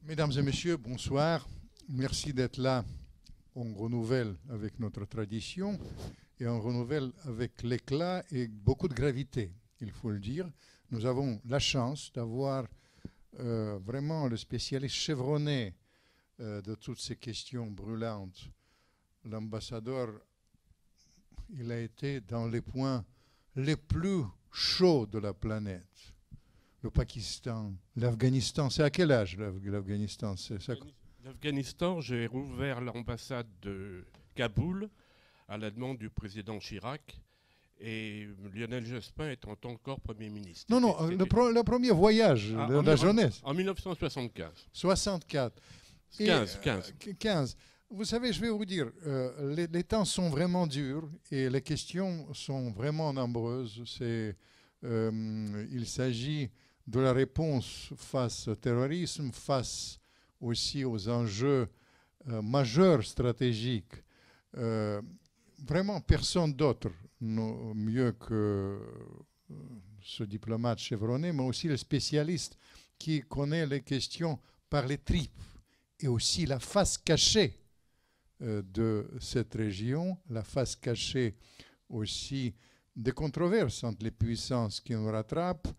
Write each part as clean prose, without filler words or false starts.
Mesdames et messieurs, bonsoir. Merci d'être là. On renouvelle avec notre tradition et on renouvelle avec l'éclat et beaucoup de gravité, il faut le dire. Nous avons la chance d'avoir vraiment le spécialiste chevronné de toutes ces questions brûlantes. L'ambassadeur, il a été dans les points les plus chauds de la planète. Le Pakistan, l'Afghanistan. C'est à quel âge l'Afghanistan? L'Afghanistan, j'ai rouvert l'ambassade de Kaboul à la demande du président Chirac et Lionel Jospin étant encore Premier ministre. Non, non, le premier voyage de la jeunesse. En 1975. 64. 15. Vous savez, je vais vous dire, les temps sont vraiment durs et les questions sont vraiment nombreuses. Il s'agit de la réponse face au terrorisme, face aussi aux enjeux majeurs stratégiques. Vraiment, personne d'autre, mieux que ce diplomate chevronné, mais aussi le spécialiste qui connaît les questions par les tripes et aussi la face cachée de cette région, la face cachée aussi des controverses entre les puissances qui nous rattrapent.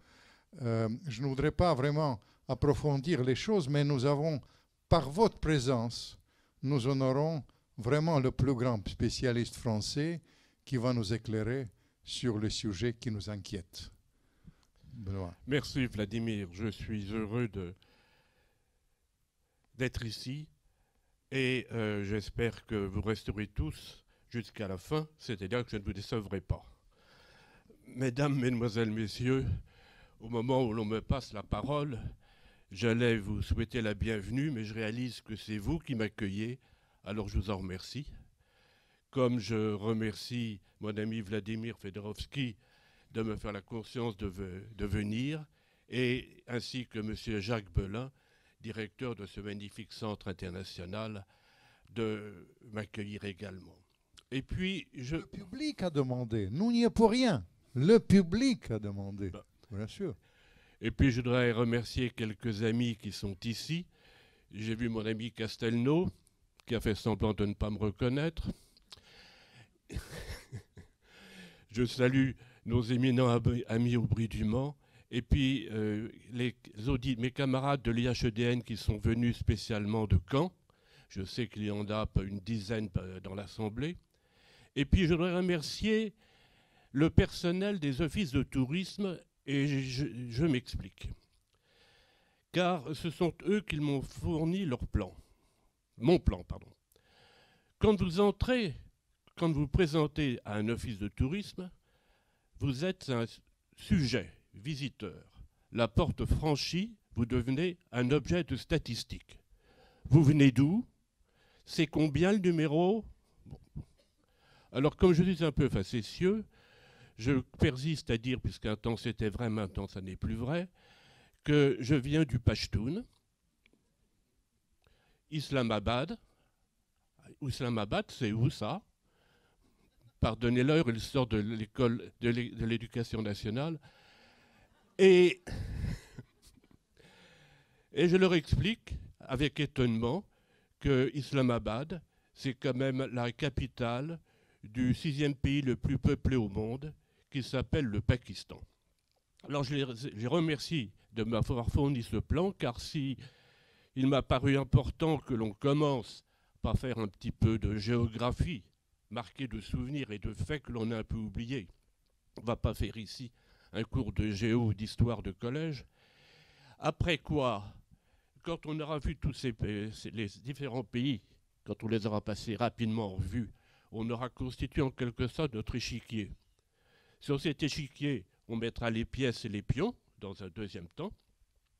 Je ne voudrais pas vraiment approfondir les choses, mais nous avons, par votre présence, nous honorons vraiment le plus grand spécialiste français qui va nous éclairer sur les sujets qui nous inquiètent. Benoît. Merci Vladimir, je suis heureux d'être ici et j'espère que vous resterez tous jusqu'à la fin, c'est-à-dire que je ne vous décevrai pas. Mesdames, Mesdemoiselles, Messieurs, au moment où l'on me passe la parole, j'allais vous souhaiter la bienvenue, mais je réalise que c'est vous qui m'accueillez, alors je vous en remercie. Comme je remercie mon ami Vladimir Fedorovski de me faire la conscience de venir, et ainsi que M. Jacques Belin, directeur de ce magnifique centre international, de m'accueillir également. Et puis, Le public a demandé, nous n'y est pour rien. Le public a demandé. Bien sûr. Et puis je voudrais remercier quelques amis qui sont ici. J'ai vu mon ami Castelnau, qui a fait semblant de ne pas me reconnaître. Je salue nos éminents amis au Brie du Mans. Et puis mes camarades de l'IHEDN qui sont venus spécialement de Caen. Je sais qu'il y en a une dizaine dans l'Assemblée. Et puis je voudrais remercier le personnel des offices de tourisme. Et je m'explique. Car ce sont eux qui m'ont fourni leur plan. Mon plan, pardon. Quand vous vous présentez à un office de tourisme, vous êtes un sujet, visiteur. La porte franchie, vous devenez un objet de statistique. Vous venez d'où? C'est combien le numéro? Bon. Alors, comme je suis un peu facétieux, je persiste à dire, puisqu'un temps c'était vrai, maintenant ça n'est plus vrai, que je viens du Pashtun, Islamabad. Islamabad, c'est où ça? Pardonnez-leur, il sort de l'école de l'éducation nationale. Et je leur explique, avec étonnement, que Islamabad, c'est quand même la capitale du 6e pays le plus peuplé au monde, qui s'appelle le Pakistan. Alors je les remercie de m'avoir fourni ce plan, car si il m'a paru important que l'on commence par faire un petit peu de géographie, marquée de souvenirs et de faits que l'on a un peu oubliés. On ne va pas faire ici un cours de géo ou d'histoire de collège. Après quoi, quand on aura vu tous les différents pays, quand on les aura passés rapidement en revue, on aura constitué en quelque sorte notre échiquier. Sur cet échiquier, on mettra les pièces et les pions dans un deuxième temps.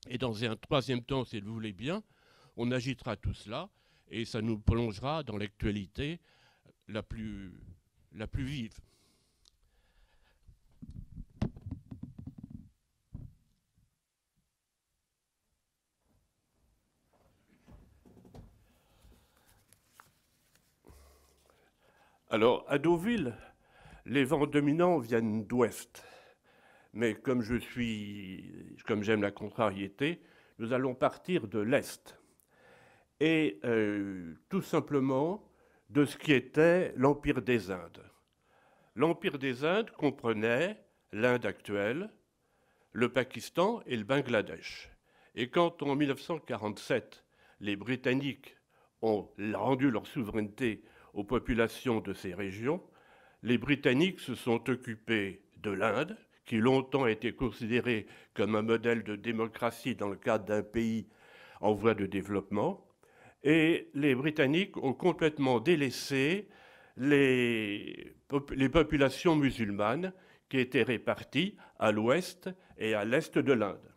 Et dans un troisième temps, si vous voulez bien, on agitera tout cela et ça nous plongera dans l'actualité la plus vive. Alors, à Deauville, les vents dominants viennent d'ouest. Mais comme j'aime la contrariété, nous allons partir de l'est. et tout simplement de ce qui était l'Empire des Indes. L'Empire des Indes comprenait l'Inde actuelle, le Pakistan et le Bangladesh. Et quand en 1947, les Britanniques ont rendu leur souveraineté aux populations de ces régions, les Britanniques se sont occupés de l'Inde, qui longtemps a été considérée comme un modèle de démocratie dans le cadre d'un pays en voie de développement, et les Britanniques ont complètement délaissé les populations musulmanes qui étaient réparties à l'ouest et à l'est de l'Inde.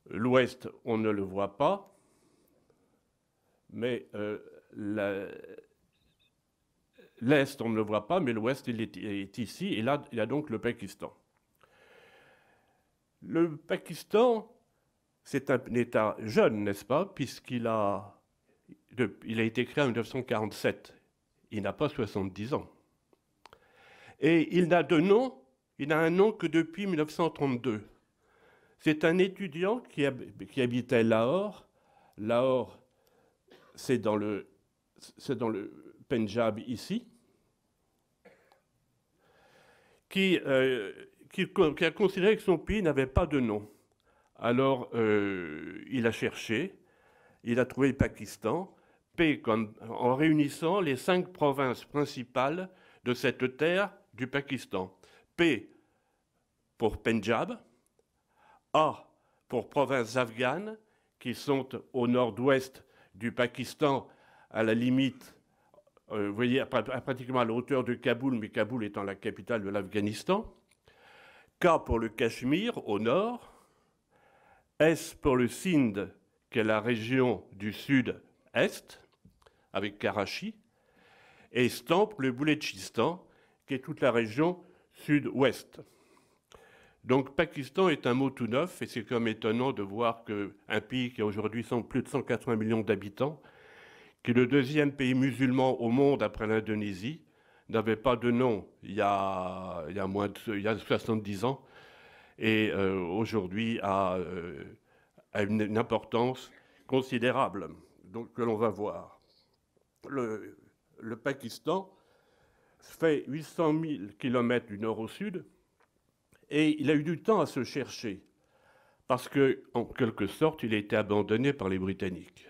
L'ouest, on ne le voit pas, mais l'est, on ne le voit pas, mais l'ouest, il est ici, et là, il y a donc le Pakistan. Le Pakistan, c'est un État jeune, n'est-ce pas, puisqu'il a été créé en 1947. Il n'a pas 70 ans. Et il n'a un nom que depuis 1932. C'est un étudiant qui habitait Lahore. Lahore, c'est dans le Pendjab ici, qui a considéré que son pays n'avait pas de nom. Alors, il a cherché, il a trouvé le Pakistan, en réunissant les 5 provinces principales de cette terre du Pakistan. P pour Pendjab, A pour provinces afghanes, qui sont au nord-ouest du Pakistan, à la limite, vous voyez, pratiquement à la hauteur de Kaboul, mais Kaboul étant la capitale de l'Afghanistan. K pour le Cachemire, au nord. S pour le Sindh, qui est la région du sud-est, avec Karachi. Et Stan pour le Boulochistan, qui est toute la région sud-ouest. Donc Pakistan est un mot tout neuf, et c'est comme étonnant de voir qu'un pays qui a aujourd'hui plus de 180 millions d'habitants, qui est le deuxième pays musulman au monde après l'Indonésie, n'avait pas de nom il y a 70 ans, et aujourd'hui a une importance considérable, donc, que l'on va voir. Le Pakistan fait 800 000 km du nord au sud, et il a eu du temps à se chercher, parce qu'en quelque sorte, il a été abandonné par les Britanniques.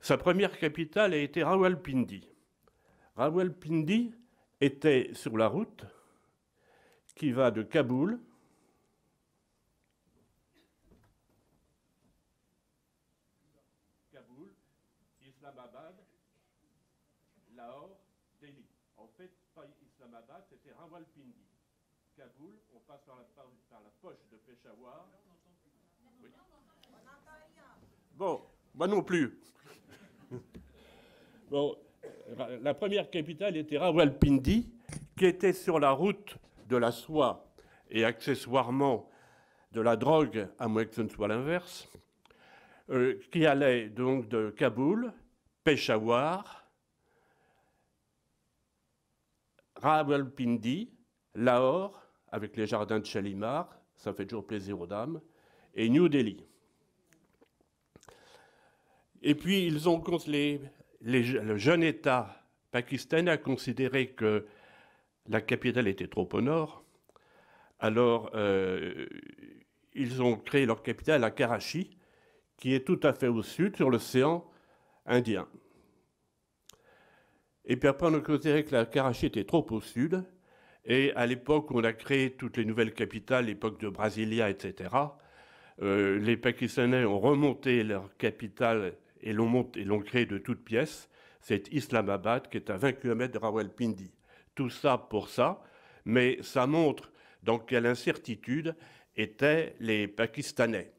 Sa première capitale a été Rawalpindi. Rawalpindi était sur la route qui va de Kaboul Islamabad, Lahore, Delhi. En fait, pas Islamabad, c'était Rawalpindi. Kaboul, on passe par la poche de Peshawar. Oui. Bon, moi non plus. Bon, la première capitale était Rawalpindi, qui était sur la route de la soie et accessoirement de la drogue, à moins que ce ne soit l'inverse, qui allait donc de Kaboul, Peshawar, Rawalpindi, Lahore, avec les jardins de Shalimar, ça fait toujours plaisir aux dames, et New Delhi. Et puis, le jeune État pakistanais a considéré que la capitale était trop au nord. Alors, ils ont créé leur capitale à Karachi, qui est tout à fait au sud, sur l'océan Indien. Et puis après, on a considéré que la Karachi était trop au sud. Et à l'époque où on a créé toutes les nouvelles capitales, l'époque de Brasilia, etc., les Pakistanais ont remonté leur capitale et l'ont créée de toutes pièces. C'est Islamabad, qui est à 20 km de Rawalpindi. Tout ça pour ça, mais ça montre dans quelle incertitude étaient les Pakistanais.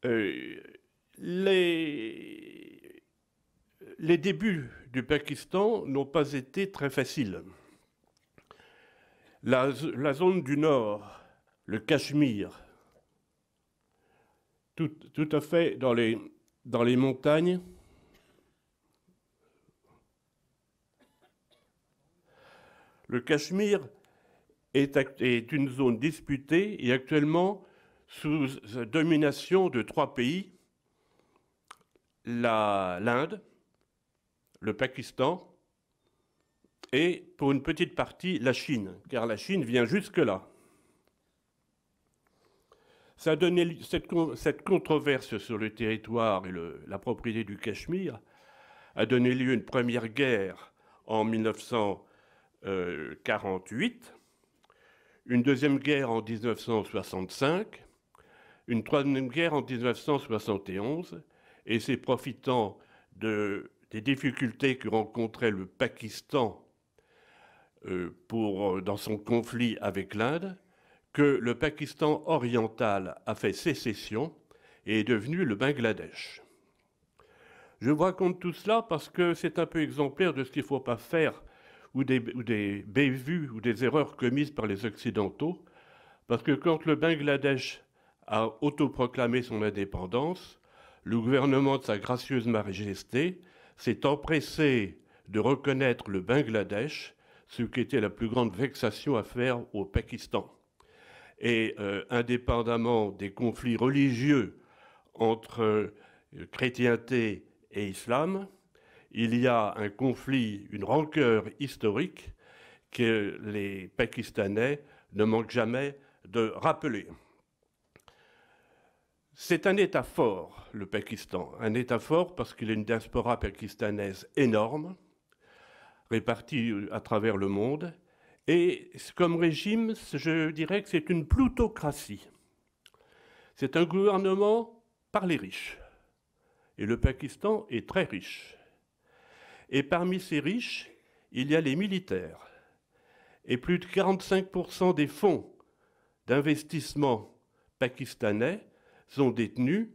Les débuts du Pakistan n'ont pas été très faciles. La zone du nord, le Cachemire, tout à fait dans les montagnes, le Cachemire est une zone disputée et actuellement sous domination de 3 pays, l'Inde, le Pakistan et, pour une petite partie, la Chine, car la Chine vient jusque-là. Ça a donné, cette controverse sur le territoire et la propriété du Cachemire a donné lieu à une première guerre en 1948, une deuxième guerre en 1965, une troisième guerre en 1971, et c'est profitant des difficultés que rencontrait le Pakistan dans son conflit avec l'Inde, que le Pakistan oriental a fait sécession et est devenu le Bangladesh. Je vous raconte tout cela parce que c'est un peu exemplaire de ce qu'il ne faut pas faire ou des bévues ou des erreurs commises par les Occidentaux, parce que quand le Bangladesh a autoproclamé son indépendance, le gouvernement de Sa Gracieuse Majesté s'est empressé de reconnaître le Bangladesh, ce qui était la plus grande vexation à faire au Pakistan. Et indépendamment des conflits religieux entre chrétienté et islam, il y a un conflit, une rancœur historique que les Pakistanais ne manquent jamais de rappeler. C'est un État fort, le Pakistan. Un État fort parce qu'il a une diaspora pakistanaise énorme, répartie à travers le monde. Et comme régime, je dirais que c'est une plutocratie. C'est un gouvernement par les riches. Et le Pakistan est très riche. Et parmi ces riches, il y a les militaires. Et plus de 45% des fonds d'investissement pakistanais sont détenus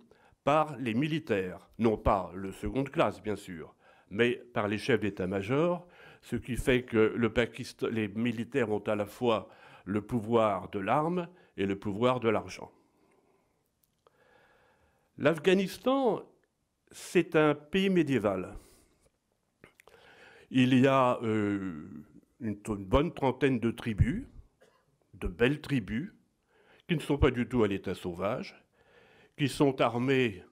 par les militaires. Non pas le seconde classe, bien sûr, mais par les chefs d'état-major, ce qui fait que les militaires ont à la fois le pouvoir de l'arme et le pouvoir de l'argent. L'Afghanistan, c'est un pays médiéval. Il y a une bonne trentaine de tribus, de belles tribus, qui ne sont pas du tout à l'état sauvage, qui sont armées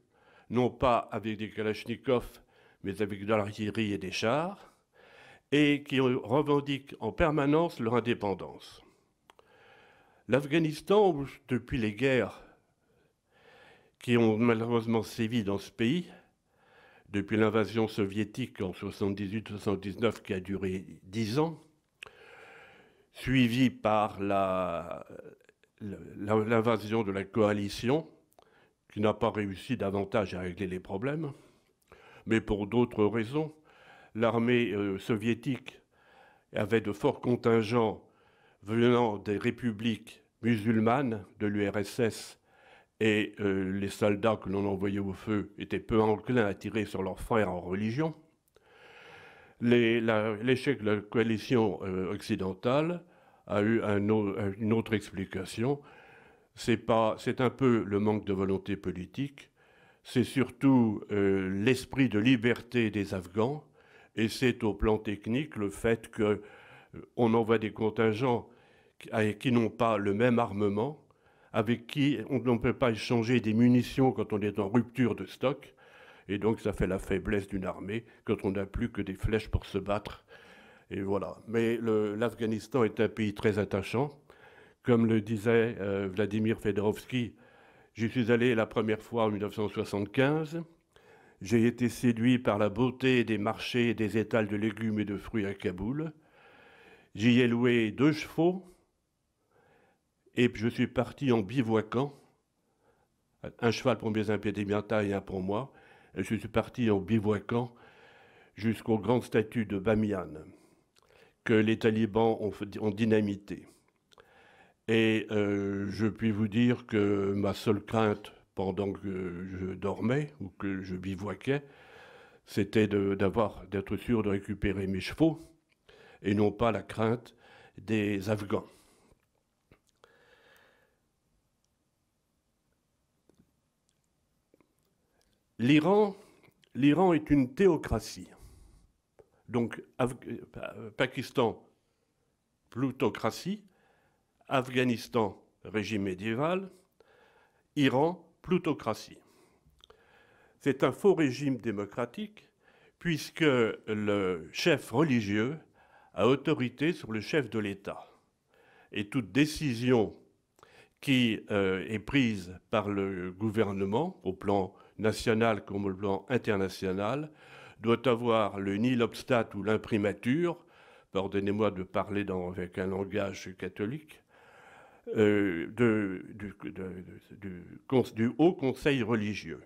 non pas avec des kalachnikovs, mais avec de l'artillerie et des chars, et qui revendiquent en permanence leur indépendance. L'Afghanistan, depuis les guerres qui ont malheureusement sévi dans ce pays, depuis l'invasion soviétique en 78-79 qui a duré 10 ans, suivie par l'invasion de la coalition, qui n'a pas réussi davantage à régler les problèmes, mais pour d'autres raisons. L'armée soviétique avait de forts contingents venant des républiques musulmanes de l'URSS et les soldats que l'on envoyait au feu étaient peu enclins à tirer sur leurs frères en religion. L'échec de la coalition occidentale a eu une autre explication. C'est un peu le manque de volonté politique, c'est surtout l'esprit de liberté des Afghans, et c'est au plan technique le fait qu'on envoie des contingents qui n'ont pas le même armement, avec qui on ne peut pas échanger des munitions quand on est en rupture de stock, et donc ça fait la faiblesse d'une armée quand on n'a plus que des flèches pour se battre. Et voilà. Mais l'Afghanistan est un pays très attachant. Comme le disait Vladimir Fedorovski, j'y suis allé la première fois en 1975. J'ai été séduit par la beauté des marchés et des étals de légumes et de fruits à Kaboul. J'y ai loué 2 chevaux et je suis parti en bivouaquant. Un cheval pour mes impédimentats et un pour moi. Et je suis parti en bivouaquant jusqu'aux grandes statues de Bamiyan que les talibans ont dynamité. Et je puis vous dire que ma seule crainte pendant que je dormais ou que je bivouaquais, c'était d'être sûr de récupérer mes chevaux et non pas la crainte des Afghans. L'Iran est une théocratie. Donc, Pakistan, plutocratie, Afghanistan, régime médiéval, Iran, plutocratie. C'est un faux régime démocratique, puisque le chef religieux a autorité sur le chef de l'État. Et toute décision qui est prise par le gouvernement, au plan national comme au plan international, doit avoir le nil obstat ou l'imprimature, pardonnez-moi de parler avec un langage catholique, du Haut Conseil religieux.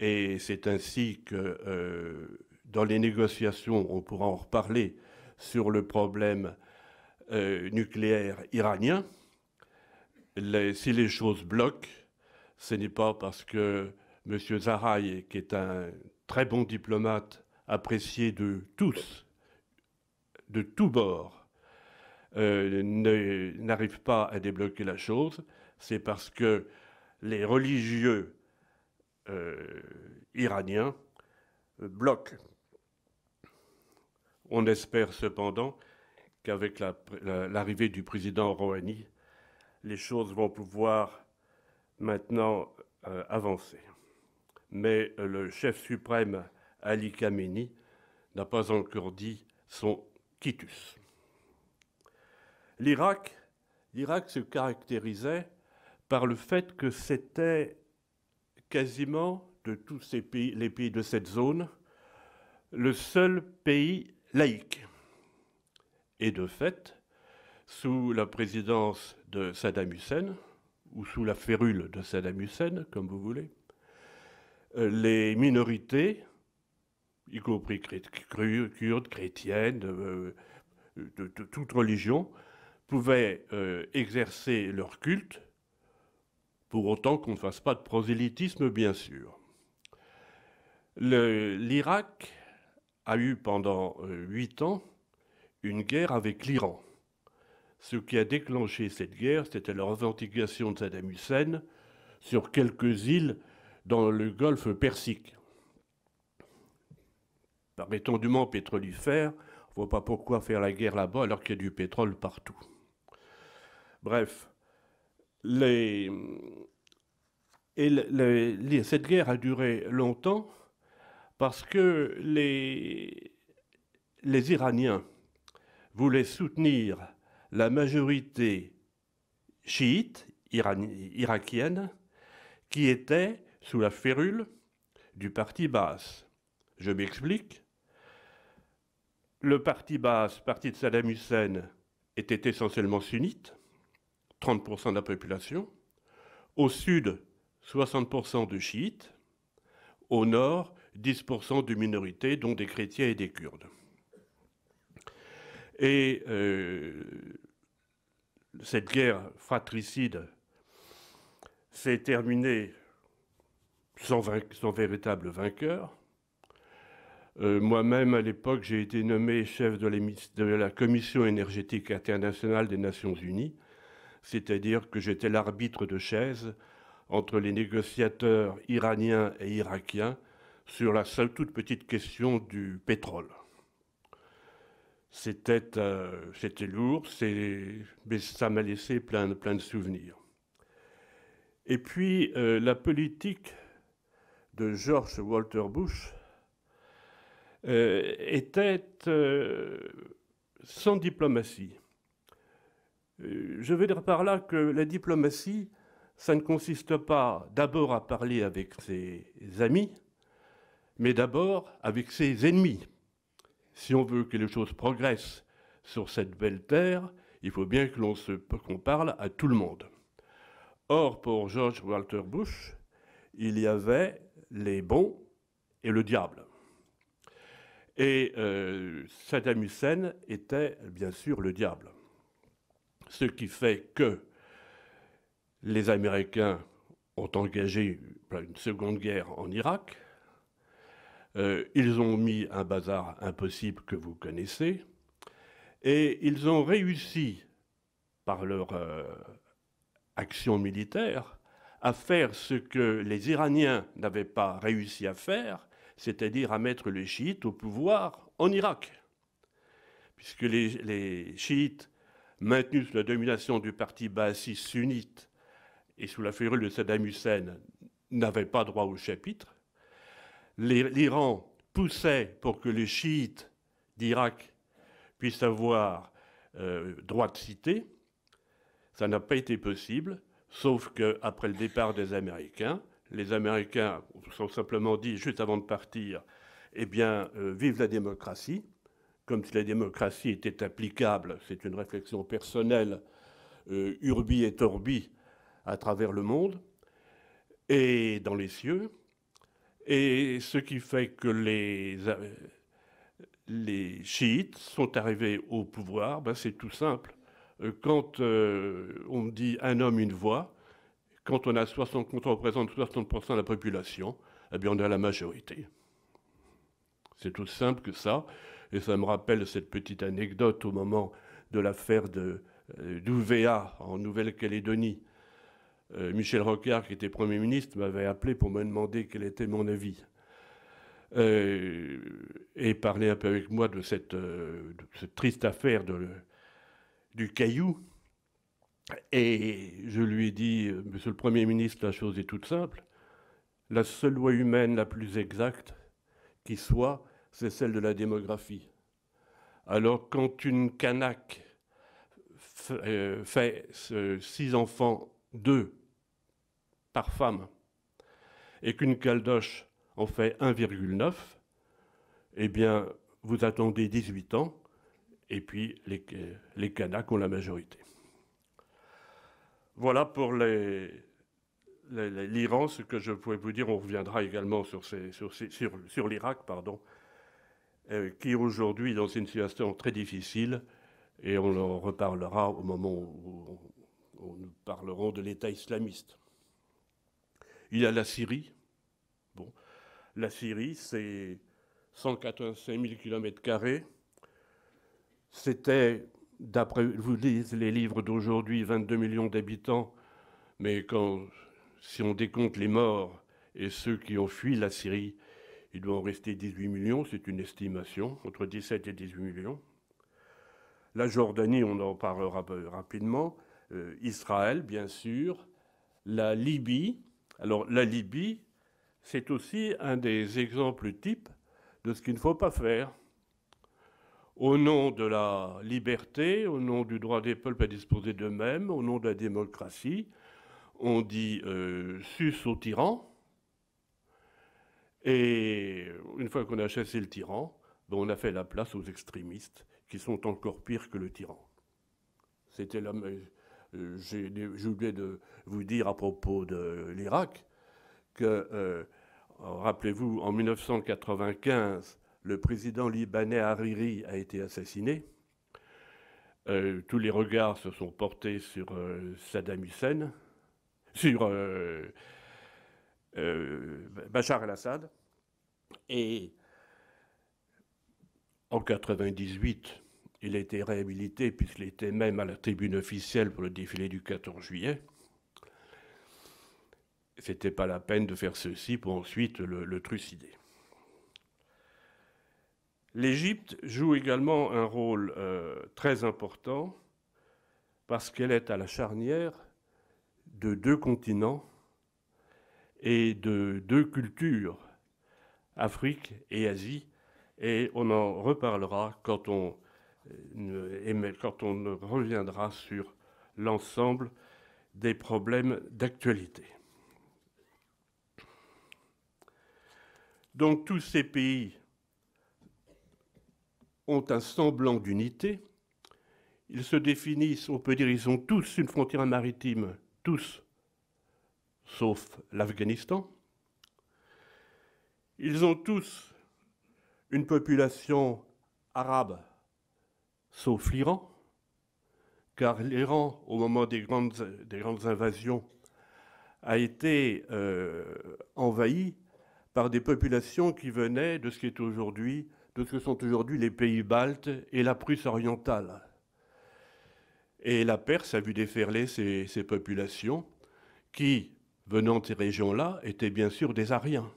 Et c'est ainsi que dans les négociations, on pourra en reparler sur le problème nucléaire iranien, si les choses bloquent, ce n'est pas parce que M. Zahraï, qui est un très bon diplomate, apprécié de tous, de tous bords, n'arrive pas à débloquer la chose, c'est parce que les religieux iraniens bloquent. On espère cependant qu'avec l'arrivée du président Rouhani, les choses vont pouvoir maintenant avancer. Mais le chef suprême Ali Khamenei n'a pas encore dit son quitus. L'Irak se caractérisait par le fait que c'était quasiment, de tous les pays de cette zone, le seul pays laïque. Et de fait, sous la présidence de Saddam Hussein, ou sous la férule de Saddam Hussein, comme vous voulez, les minorités, y compris kurdes, chrétiennes, de toute religion, pouvaient exercer leur culte, pour autant qu'on ne fasse pas de prosélytisme, bien sûr. L'Irak a eu pendant 8 ans une guerre avec l'Iran. Ce qui a déclenché cette guerre, c'était la revendication de Saddam Hussein sur quelques îles dans le golfe Persique. Par étendument pétrolifère, on ne voit pas pourquoi faire la guerre là-bas alors qu'il y a du pétrole partout. Bref, cette guerre a duré longtemps parce que les Iraniens voulaient soutenir la majorité chiite irakienne qui était sous la férule du parti Baas. Je m'explique. Le parti Baas, parti de Saddam Hussein, était essentiellement sunnite, 30% de la population. Au sud, 60% de chiites. Au nord, 10% de minorités, dont des chrétiens et des kurdes. Et cette guerre fratricide s'est terminée sans véritable vainqueur. Moi-même, à l'époque, j'ai été nommé chef de la Commission énergétique internationale des Nations Unies, c'est-à-dire que j'étais l'arbitre de chaise entre les négociateurs iraniens et irakiens sur la seule toute petite question du pétrole. C'était lourd, mais ça m'a laissé plein de souvenirs. Et puis, la politique de George Walter Bush était sans diplomatie. Je veux dire par là que la diplomatie, ça ne consiste pas d'abord à parler avec ses amis, mais d'abord avec ses ennemis. Si on veut que les choses progressent sur cette belle terre, il faut bien qu'on parle à tout le monde. Or, pour George Walter Bush, il y avait les bons et le diable. Et Saddam Hussein était bien sûr le diable. Ce qui fait que les Américains ont engagé une seconde guerre en Irak. Ils ont mis un bazar impossible que vous connaissez. Et ils ont réussi, par leur action militaire, à faire ce que les Iraniens n'avaient pas réussi à faire, c'est-à-dire à mettre les chiites au pouvoir en Irak. Puisque les chiites, maintenus sous la domination du parti baathiste sunnite et sous la férule de Saddam Hussein, n'avaient pas droit au chapitre, l'Iran poussait pour que les chiites d'Irak puissent avoir droit de cité. Ça n'a pas été possible, sauf qu'après le départ des Américains, les Américains se sont simplement dit, juste avant de partir, eh bien, vive la démocratie, comme si la démocratie était applicable, c'est une réflexion personnelle, urbi et orbi, à travers le monde, et dans les cieux. Et ce qui fait que les chiites sont arrivés au pouvoir, ben c'est tout simple. Quand on dit un homme, une voix, quand on représente 60% de la population, eh bien on est à la majorité. C'est tout simple que ça. Et ça me rappelle cette petite anecdote au moment de l'affaire d'Ouvéa en Nouvelle-Calédonie. Michel Rocard, qui était Premier ministre, m'avait appelé pour me demander quel était mon avis. Et parler un peu avec moi de cette triste affaire du caillou. Et je lui ai dit, Monsieur le Premier ministre, la chose est toute simple. La seule loi humaine la plus exacte qui soit, c'est celle de la démographie. Alors quand une Kanak fait 6 enfants, 2 par femme, et qu'une Caldoche en fait 1,9, eh bien, vous attendez 18 ans, et puis les Kanaks ont la majorité. Voilà pour l'Iran, ce que je pouvais vous dire. On reviendra également sur l'Irak, qui est aujourd'hui dans une situation très difficile, et on en reparlera au moment où nous parlerons de l'État islamiste. Il y a la Syrie. Bon, la Syrie, c'est 185 000 km². C'était, d'après vous lisez les livres d'aujourd'hui, 22 millions d'habitants, mais si on décompte les morts et ceux qui ont fui la Syrie, il doit en rester 18 millions, c'est une estimation, entre 17 et 18 millions. La Jordanie, on en parlera rapidement. Israël, bien sûr. La Libye. Alors, la Libye, c'est aussi un des exemples types de ce qu'il ne faut pas faire. Au nom de la liberté, au nom du droit des peuples à disposer d'eux-mêmes, au nom de la démocratie, on dit sus au tyran. Et une fois qu'on a chassé le tyran, ben on a fait la place aux extrémistes qui sont encore pires que le tyran. C'était là. J'ai oublié de vous dire à propos de l'Irak que, rappelez-vous, en 1995, le président libanais Hariri a été assassiné. Tous les regards se sont portés sur Saddam Hussein, sur Bachar el-Assad. Et en 1998, il a été réhabilité puisqu'il était même à la tribune officielle pour le défilé du 14 juillet. C'était pas la peine de faire ceci pour ensuite le trucider. L'Égypte joue également un rôle très important parce qu'elle est à la charnière de 2 continents et de 2 cultures, Afrique et Asie, et on en reparlera quand on reviendra sur l'ensemble des problèmes d'actualité. Donc tous ces pays ont un semblant d'unité. Ils se définissent, on peut dire, ils ont tous une frontière maritime, tous, sauf l'Afghanistan. Ils ont tous une population arabe, sauf l'Iran, car l'Iran, au moment des grandes invasions, a été envahi par des populations qui venaient de ce que sont aujourd'hui les pays baltes et la Prusse orientale. Et la Perse a vu déferler ces populations qui, venant de ces régions-là, étaient bien sûr des Aryens.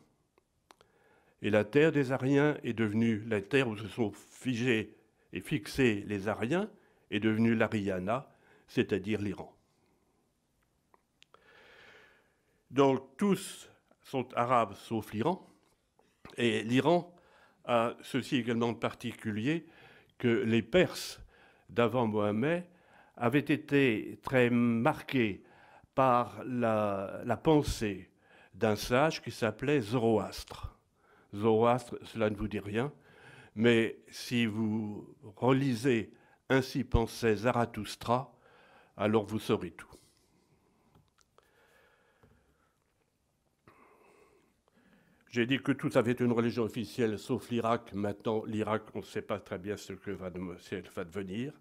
Et la terre des Aryens est devenue, la terre où se sont figés et fixés les Aryens, est devenue l'Aryana, c'est-à-dire l'Iran. Donc tous sont arabes sauf l'Iran. Et l'Iran a ceci également de particulier que les Perses d'avant Mohammed avaient été très marqués par la pensée d'un sage qui s'appelait Zoroastre. Zoroastre, cela ne vous dit rien, mais si vous relisez « Ainsi pensait Zarathustra », alors vous saurez tout. J'ai dit que tout avait une religion officielle, sauf l'Irak. Maintenant, l'Irak, on ne sait pas très bien ce que va devenir.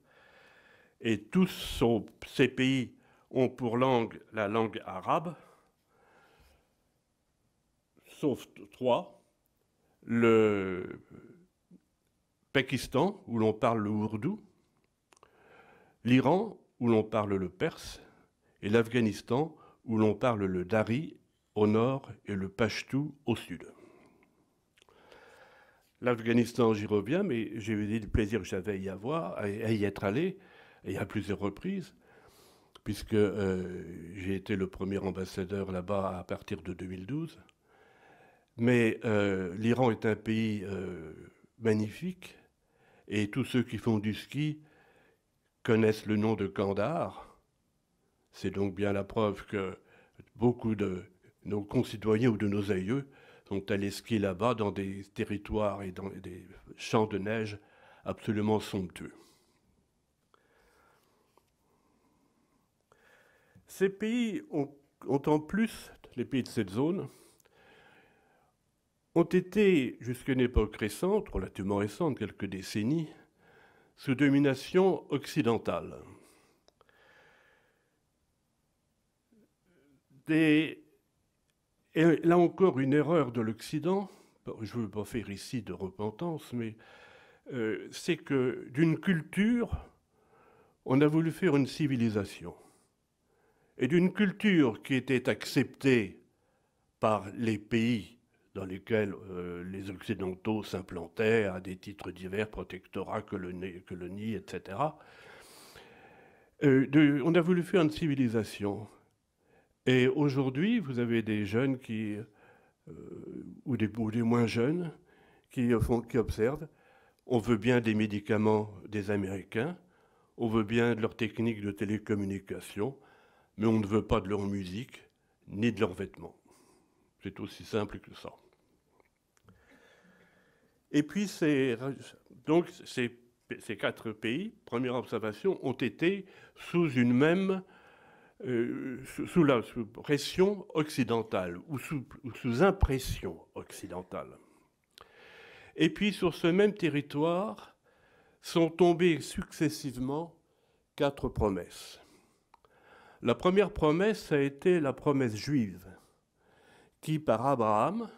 Et tous ces pays ont pour langue la langue arabe, sauf 3. Le Pakistan, où l'on parle le ourdou, l'Iran, où l'on parle le perse, et l'Afghanistan, où l'on parle le dari au nord et le pachtou au sud. L'Afghanistan, j'y reviens, mais j'ai eu le plaisir que j'avais à y être allé, et à plusieurs reprises, puisque j'ai été le premier ambassadeur là-bas à partir de 2012. Mais l'Iran est un pays magnifique, et tous ceux qui font du ski connaissent le nom de Kandahar. C'est donc bien la preuve que beaucoup de nos concitoyens ou de nos aïeux sont allés skier là-bas dans des territoires et dans des champs de neige absolument somptueux. Ces pays ont en plus, les pays de cette zone, ont été, jusqu'à une époque récente, relativement récente, quelques décennies, sous domination occidentale. Et là encore, une erreur de l'Occident, je ne veux pas faire ici de repentance, mais c'est que d'une culture, on a voulu faire une civilisation. Et d'une culture qui était acceptée par les pays dans lesquels les Occidentaux s'implantaient à des titres divers, protectorat, colonie, etc. On a voulu faire une civilisation. Et aujourd'hui, vous avez des jeunes ou des moins jeunes qui observent. On veut bien des médicaments des Américains, on veut bien de leurs techniques de télécommunication, mais on ne veut pas de leur musique, ni de leurs vêtements. C'est aussi simple que ça. Et puis, ces 4 pays, première observation, ont été sous la pression occidentale ou sous impression occidentale. Et puis, sur ce même territoire, sont tombées successivement 4 promesses. La première promesse a été la promesse juive, qui, par Abraham,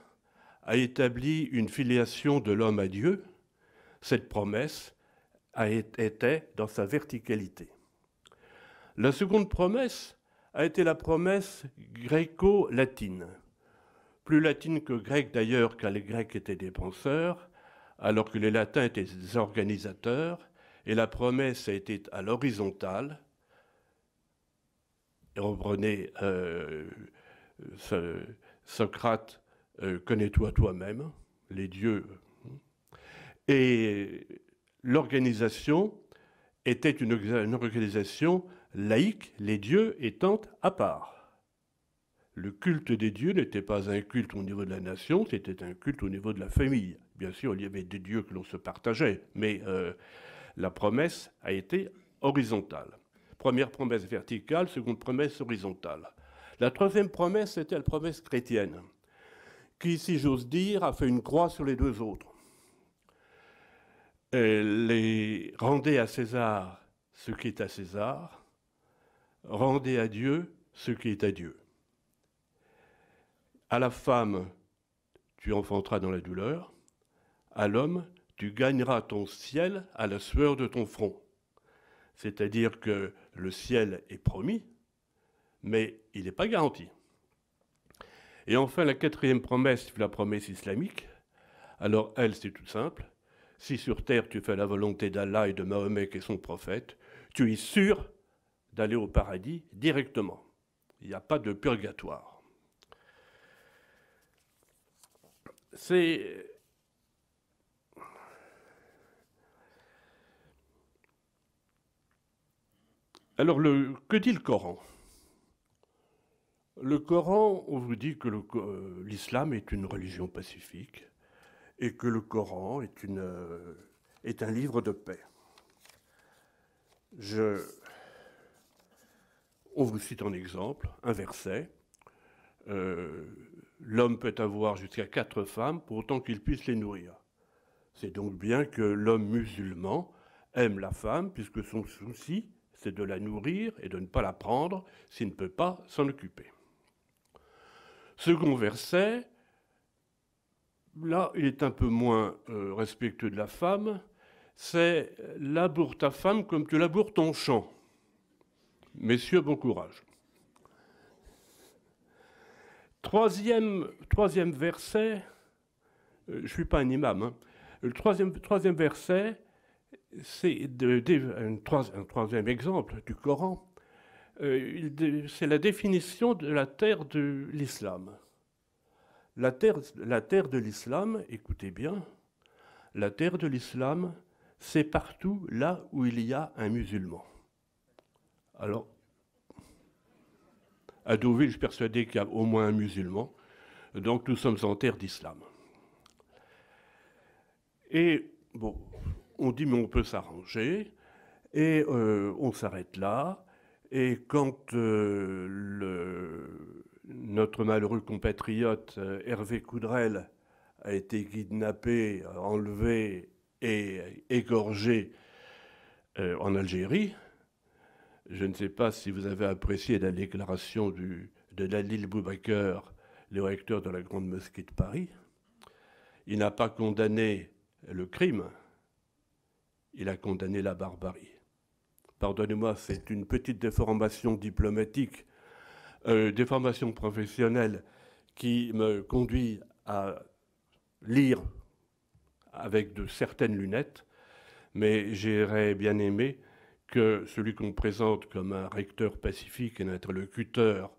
a établi une filiation de l'homme à Dieu. Cette promesse était dans sa verticalité. La seconde promesse a été la promesse gréco-latine. Plus latine que grecque d'ailleurs, car les Grecs étaient des penseurs, alors que les Latins étaient des organisateurs, et la promesse a été à l'horizontale. Et reprenez Socrate, connais-toi toi-même, les dieux. Et l'organisation était une organisation laïque, les dieux étant à part. Le culte des dieux n'était pas un culte au niveau de la nation, c'était un culte au niveau de la famille. Bien sûr, il y avait des dieux que l'on se partageait, mais la promesse a été horizontale. Première promesse verticale, seconde promesse horizontale. La troisième promesse, c'était la promesse chrétienne, qui, si j'ose dire, a fait une croix sur les 2 autres. Rendez à César ce qui est à César, rendez à Dieu ce qui est à Dieu. À la femme, tu enfanteras dans la douleur. À l'homme, tu gagneras ton ciel à la sueur de ton front. C'est-à-dire que le ciel est promis, mais il n'est pas garanti. Et enfin, la 4e promesse, la promesse islamique. Alors elle, c'est tout simple. Si sur terre tu fais la volonté d'Allah et de Mahomet qui est son prophète, tu es sûr d'aller au paradis directement. Il n'y a pas de purgatoire. c'est... Alors, que dit le Coran? Le Coran, on vous dit que l'islam est une religion pacifique et que le Coran est un livre de paix. On vous cite un exemple, un verset. L'homme peut avoir jusqu'à 4 femmes pour autant qu'il puisse les nourrir. C'est donc bien que l'homme musulman aime la femme, puisque son souci, c'est de la nourrir et de ne pas la prendre s'il ne peut pas s'en occuper. Second verset, là, il est un peu moins respectueux de la femme, c'est « laboure ta femme comme tu laboures ton champ ». Messieurs, bon courage. Troisième verset, je ne suis pas un imam, hein. Le troisième verset, c'est un troisième exemple du Coran. C'est la définition de la terre de l'islam. La terre de l'islam, écoutez bien, la terre de l'islam, c'est partout là où il y a un musulman. Alors, à Deauville, je suis persuadé qu'il y a au moins un musulman, donc nous sommes en terre d'islam. Et bon, on dit mais on peut s'arranger, et on s'arrête là, et quand notre malheureux compatriote Hervé Coudrel a été kidnappé, enlevé et égorgé en Algérie, je ne sais pas si vous avez apprécié la déclaration de Dalil Boubaker, le recteur de la Grande Mosquée de Paris. Il n'a pas condamné le crime, il a condamné la barbarie. Pardonnez-moi, c'est une petite déformation diplomatique, déformation professionnelle qui me conduit à lire avec de certaines lunettes, mais j'aurais bien aimé que celui qu'on présente comme un recteur pacifique et un interlocuteur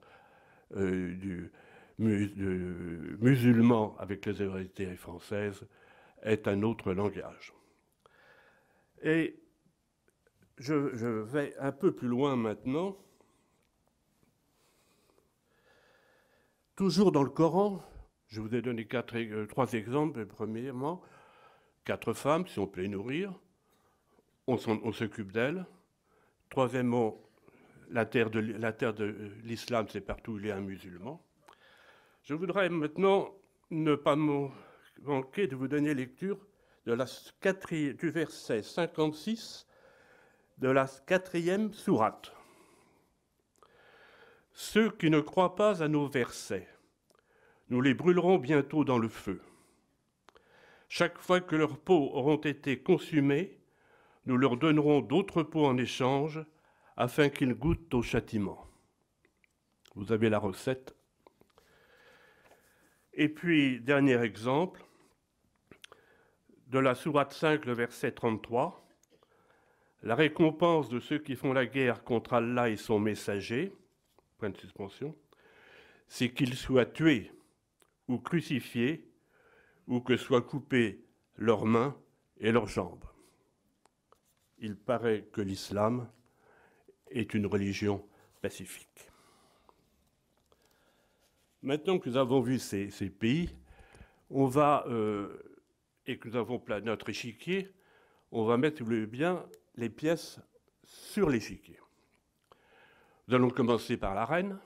musulman avec les autorités françaises ait un autre langage. Et je vais un peu plus loin maintenant. Toujours dans le Coran, je vous ai donné 3 exemples. Premièrement, 4 femmes, si on peut les nourrir, on s'occupe d'elles. Troisièmement, la terre de l'islam, c'est partout où il y a un musulman. Je voudrais maintenant ne pas manquer de vous donner lecture du verset 56 de la 4e sourate. Ceux qui ne croient pas à nos versets, nous les brûlerons bientôt dans le feu. Chaque fois que leurs peaux auront été consumées, nous leur donnerons d'autres peaux en échange, afin qu'ils goûtent au châtiment. Vous avez la recette. Et puis, dernier exemple, de la sourate 5, le verset 33. La récompense de ceux qui font la guerre contre Allah et son messager, point de suspension, c'est qu'ils soient tués ou crucifiés, ou que soient coupées leurs mains et leurs jambes. Il paraît que l'islam est une religion pacifique. Maintenant que nous avons vu ces pays, on va, et que nous avons notre échiquier, on va mettre bien les pièces sur l'échiquier. Nous allons commencer par la reine.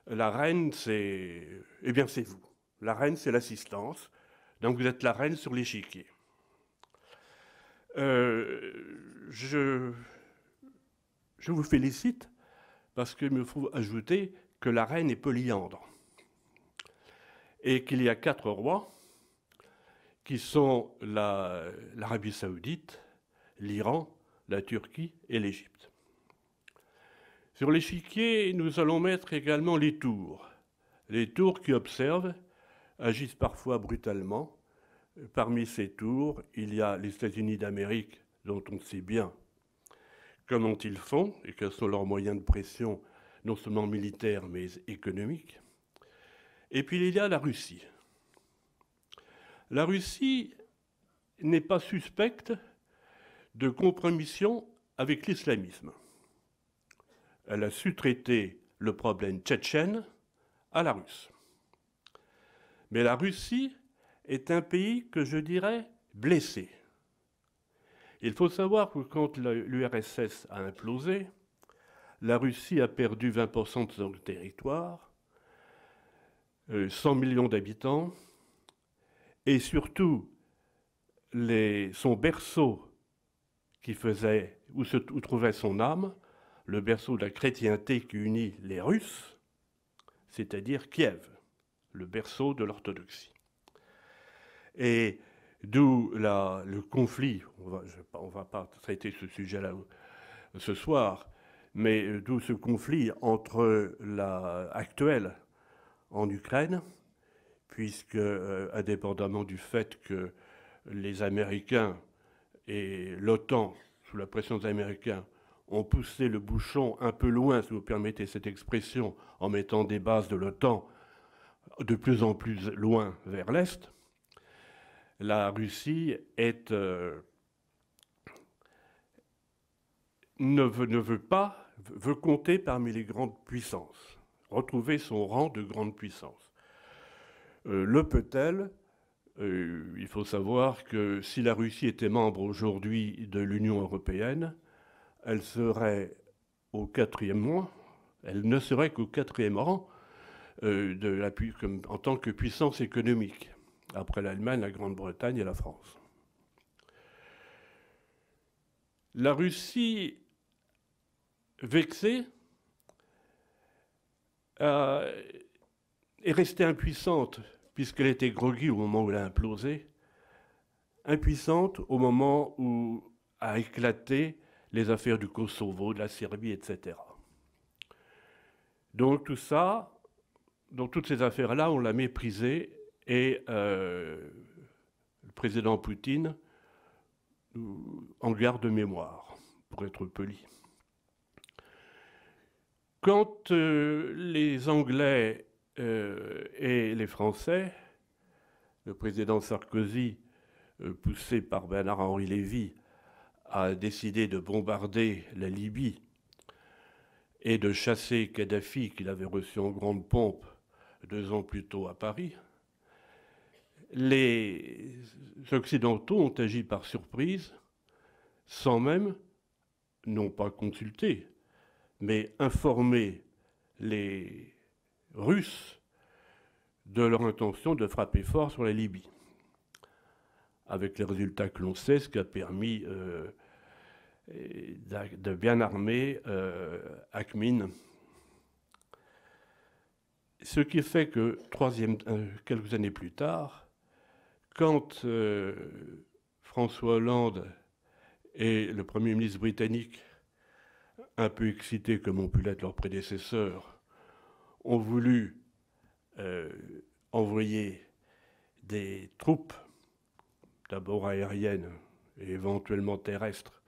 La reine, c'est vous. La reine, c'est l'assistance. Donc vous êtes la reine sur l'échiquier. Je vous félicite parce qu'il me faut ajouter que la reine est polyandre et qu'il y a 4 rois qui sont l'Arabie Saoudite, l'Iran, la Turquie et l'Égypte. Sur l'échiquier, nous allons mettre également les tours. Les tours qui observent agissent parfois brutalement. Parmi ces tours, il y a les États-Unis d'Amérique, dont on sait bien comment ils font et quels sont leurs moyens de pression, non seulement militaires, mais économiques. Et puis il y a la Russie. La Russie n'est pas suspecte de compromission avec l'islamisme. Elle a su traiter le problème tchétchène à la Russe. Mais la Russie est un pays que je dirais blessé. Il faut savoir que quand l'URSS a implosé, la Russie a perdu 20% de son territoire, 100 millions d'habitants, et surtout son berceau où trouvait son âme, le berceau de la chrétienté qui unit les Russes, c'est-à-dire Kiev, le berceau de l'orthodoxie. Et d'où le conflit, on va pas traiter ce sujet-là ce soir, mais d'où ce conflit actuel en Ukraine, puisque, indépendamment du fait que les Américains et l'OTAN, sous la pression des Américains, ont poussé le bouchon un peu loin, si vous permettez cette expression, en mettant des bases de l'OTAN de plus en plus loin vers l'Est, la Russie veut compter parmi les grandes puissances, retrouver son rang de grande puissance. Le peut-elle? Il faut savoir que si la Russie était membre aujourd'hui de l'Union européenne, elle serait au 4e rang, elle ne serait qu'au 4e rang en tant que puissance économique, après l'Allemagne, la Grande-Bretagne et la France. La Russie, vexée, est restée impuissante, puisqu'elle était groggy au moment où elle a implosé, impuissante au moment où a éclaté les affaires du Kosovo, de la Serbie, etc. Donc tout ça, dans toutes ces affaires-là, on l'a méprisée et le président Poutine en garde mémoire, pour être poli. Quand les Anglais et les Français, le président Sarkozy, poussé par Bernard-Henri Lévy, a décidé de bombarder la Libye et de chasser Kadhafi, qu'il avait reçu en grande pompe 2 ans plus tôt à Paris, les Occidentaux ont agi par surprise, sans même, non pas consulter, mais informer les Russes de leur intention de frapper fort sur la Libye. Avec les résultats que l'on sait, ce qui a permis de bien armer Akhmine. Ce qui fait que, quelques années plus tard, quand François Hollande et le Premier ministre britannique, un peu excités comme ont pu l'être leurs prédécesseurs, ont voulu envoyer des troupes, d'abord aériennes et éventuellement terrestres,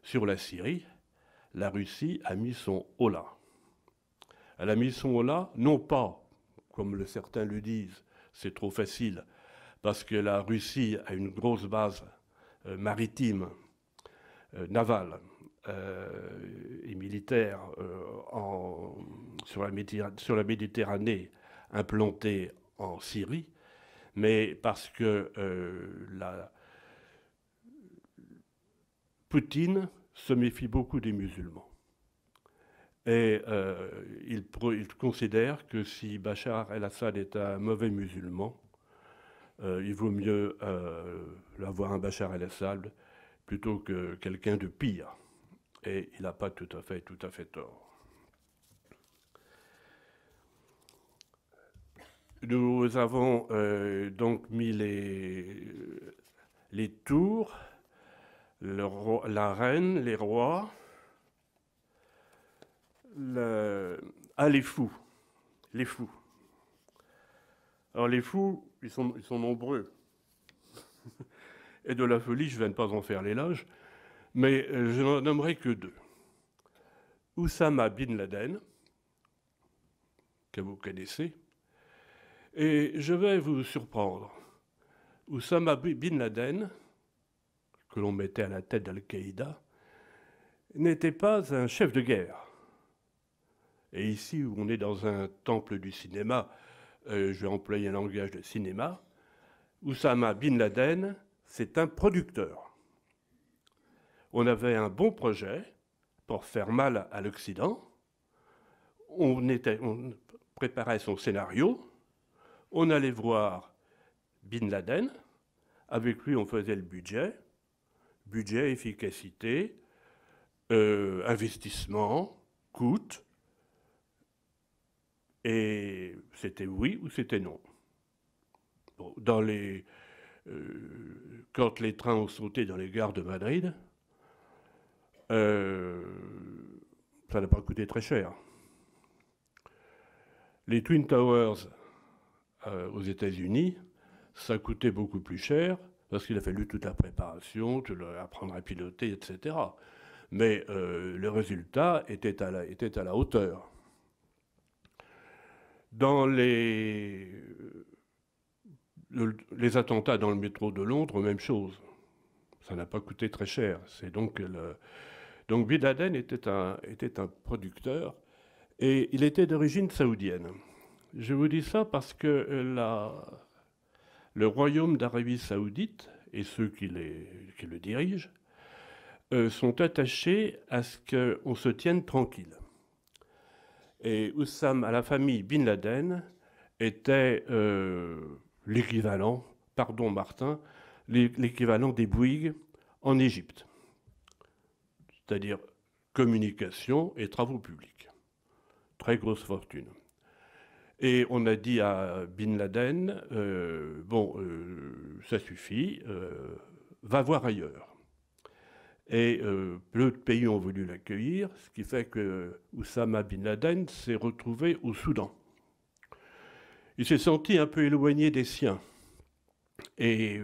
sur la Syrie, la Russie a mis son holà. Elle a mis son holà, non pas, comme certains le disent, c'est trop facile, parce que la Russie a une grosse base maritime, navale et militaire sur la Méditerranée, implantée en Syrie, mais parce que Poutine se méfie beaucoup des musulmans. Et il considère que si Bachar el-Assad est un mauvais musulman, il vaut mieux avoir un Bachar el-Assad plutôt que quelqu'un de pire. Et il n'a pas tout à fait tort. Nous avons donc mis les tours, la reine, les rois, les fous. Les fous. Alors les fous, ils sont nombreux. Et de la folie, je ne viens pas en faire l'éloge, mais je n'en nommerai que 2. Oussama Bin Laden, que vous connaissez, et je vais vous surprendre. Oussama Bin Laden, que l'on mettait à la tête d'Al-Qaïda, n'était pas un chef de guerre. Et ici, où on est dans un temple du cinéma, je vais employer un langage de cinéma, Oussama Bin Laden, c'est un producteur. On avait un bon projet pour faire mal à l'Occident. On préparait son scénario. On allait voir Bin Laden. Avec lui, on faisait le budget. Budget, efficacité, investissement, coût. Et c'était oui ou c'était non. Bon, quand les trains ont sauté dans les gares de Madrid, ça n'a pas coûté très cher. Les Twin Towers aux États-Unis, ça coûtait beaucoup plus cher parce qu'il a fallu toute la préparation, apprendre à piloter, etc. Mais le résultat était à la hauteur. Dans les attentats dans le métro de Londres, même chose. Ça n'a pas coûté très cher. C'est donc Bin Laden était un producteur et il était d'origine saoudienne. Je vous dis ça parce que le royaume d'Arabie Saoudite et ceux qui le dirigent sont attachés à ce qu'on se tienne tranquille. Et la famille Bin Laden était l'équivalent, pardon Martin, l'équivalent des Bouygues en Égypte. C'est-à-dire communication et travaux publics. Très grosse fortune. Et on a dit à Bin Laden, ça suffit, va voir ailleurs. Et peu de pays ont voulu l'accueillir, ce qui fait que Oussama Bin Laden s'est retrouvé au Soudan. Il s'est senti un peu éloigné des siens et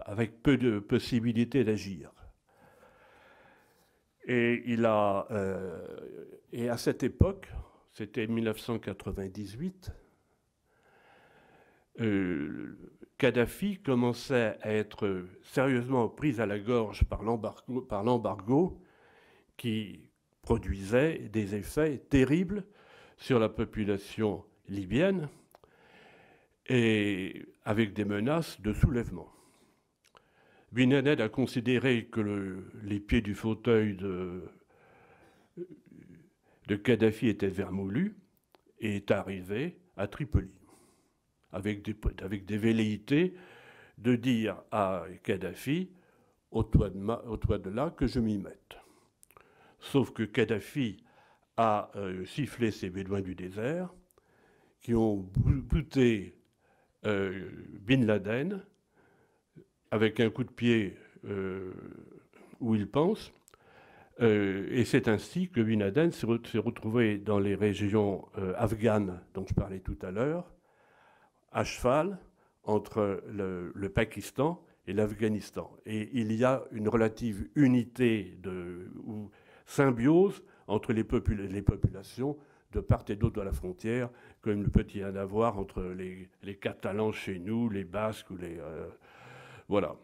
avec peu de possibilités d'agir. Et à cette époque, c'était 1998, Kadhafi commençait à être sérieusement pris à la gorge par l'embargo qui produisait des effets terribles sur la population libyenne et avec des menaces de soulèvement. Bin Laden a considéré que les pieds du fauteuil de Kadhafi étaient vermoulus et est arrivé à Tripoli avec des velléités de dire à Kadhafi au toit de là que je m'y mette. Sauf que Kadhafi a sifflé ses bédouins du désert qui ont bouté Bin Laden avec un coup de pied où il pense. Et c'est ainsi que Bin Laden s'est retrouvé dans les régions afghanes dont je parlais tout à l'heure, à cheval entre le Pakistan et l'Afghanistan. Et il y a une relative unité ou symbiose entre les populations de part et d'autre de la frontière, comme il peut y en avoir entre les Catalans chez nous, les Basques ou les... voilà.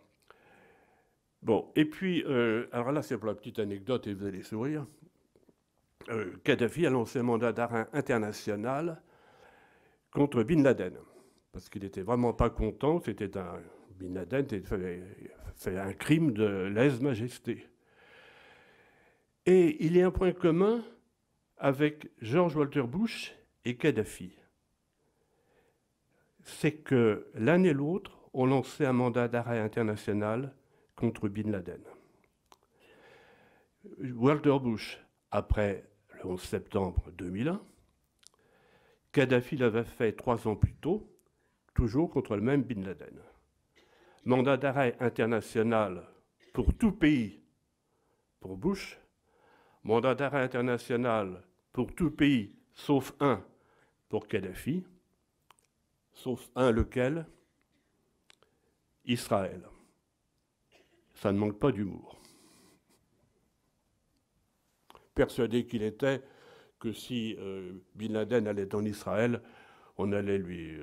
Bon, et puis, alors là, c'est pour la petite anecdote et vous allez sourire. Kadhafi a lancé un mandat d'arrêt international contre Bin Laden, parce qu'il n'était vraiment pas content. Bin Laden fait un crime de lèse-majesté. Et il y a un point commun avec George Walter Bush et Kadhafi. C'est que l'un et l'autre ont lancé un mandat d'arrêt international contre Bin Laden. Walter Bush, après le 11 septembre 2001, Kadhafi l'avait fait 3 ans plus tôt, toujours contre le même Bin Laden. Mandat d'arrêt international pour tout pays pour Bush, mandat d'arrêt international pour tout pays sauf un pour Kadhafi, sauf un lequel? Israël. Ça ne manque pas d'humour. Persuadé qu'il était que si Bin Laden allait en Israël, on allait lui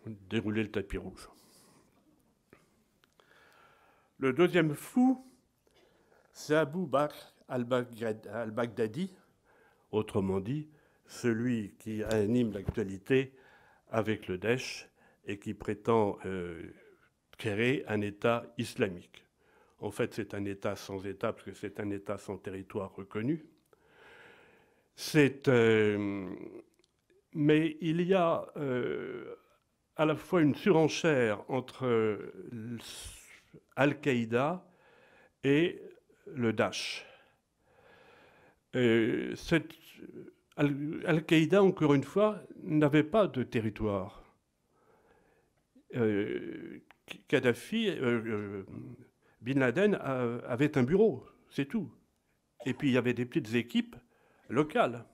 dérouler le tapis rouge. Le deuxième fou, c'est Abou Bakr al-Baghdadi, autrement dit, celui qui anime l'actualité avec le Daesh et qui prétend créer un État islamique. En fait, c'est un État sans État, parce que c'est un État sans territoire reconnu. Mais il y a à la fois une surenchère entre Al-Qaïda et le Daesh. Al-Qaïda, encore une fois, n'avait pas de territoire. Kadhafi, Bin Laden avait un bureau, c'est tout. Et puis il y avait des petites équipes locales.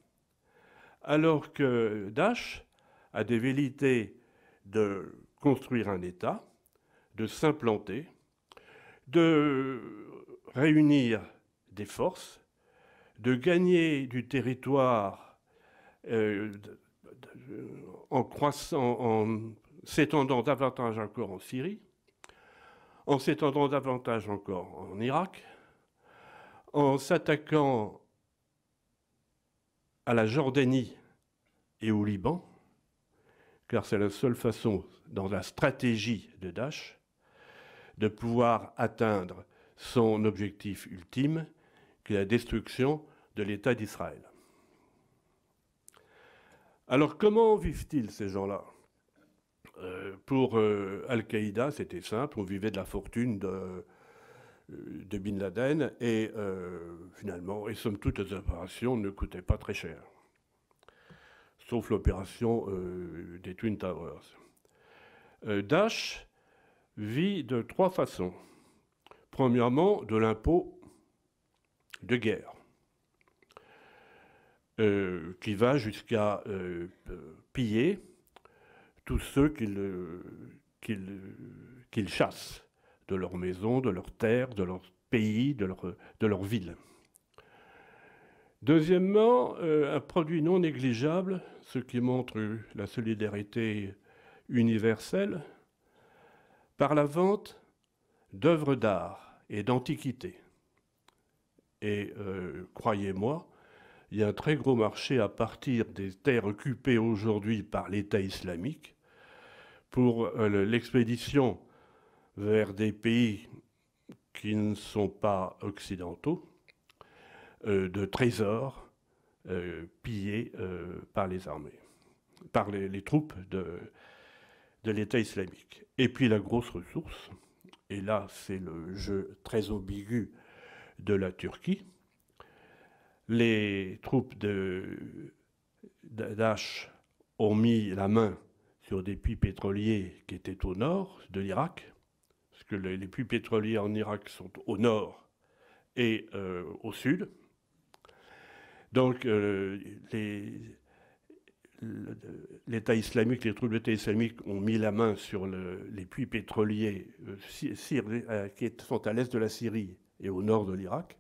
Alors que Daesh a des velléités de construire un État, de s'implanter, de réunir des forces, de gagner du territoire en s'étendant davantage encore en Syrie, en s'étendant davantage encore en Irak, en s'attaquant à la Jordanie et au Liban, car c'est la seule façon, dans la stratégie de Daesh, de pouvoir atteindre son objectif ultime, qui est la destruction de l'État d'Israël. Alors comment vivent-ils, ces gens-là ? Pour Al-Qaïda, c'était simple, on vivait de la fortune de Bin Laden et finalement, et somme toute, les opérations ne coûtaient pas très cher, sauf l'opération des Twin Towers. Daesh vit de trois façons. Premièrement, de l'impôt de guerre, qui va jusqu'à piller tous ceux qu'ils chassent de leur maison, de leur terre, de leur pays, de leur ville. Deuxièmement, un produit non négligeable, ce qui montre la solidarité universelle, par la vente d'œuvres d'art et d'antiquités. Et croyez-moi, il y a un très gros marché à partir des terres occupées aujourd'hui par l'État islamique pour l'expédition vers des pays qui ne sont pas occidentaux, de trésors pillés par les armées, par les troupes de l'État islamique. Et puis la grosse ressource, et là c'est le jeu très ambigu de la Turquie. Les troupes de Daesh ont mis la main sur des puits pétroliers qui étaient au nord de l'Irak, parce que les puits pétroliers en Irak sont au nord et au sud. Donc l'État islamique, les troupes de l'État islamique ont mis la main sur les puits pétroliers qui sont à l'est de la Syrie et au nord de l'Irak.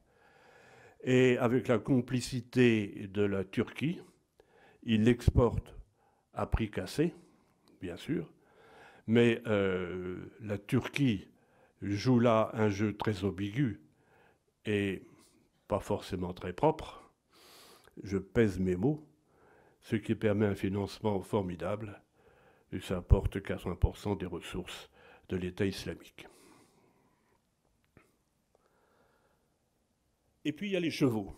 Et avec la complicité de la Turquie, ils l'exportent à prix cassé, bien sûr, mais la Turquie joue là un jeu très ambigu et pas forcément très propre. Je pèse mes mots, ce qui permet un financement formidable, et ça apporte 80% des ressources de l'État islamique. Et puis il y a les chevaux.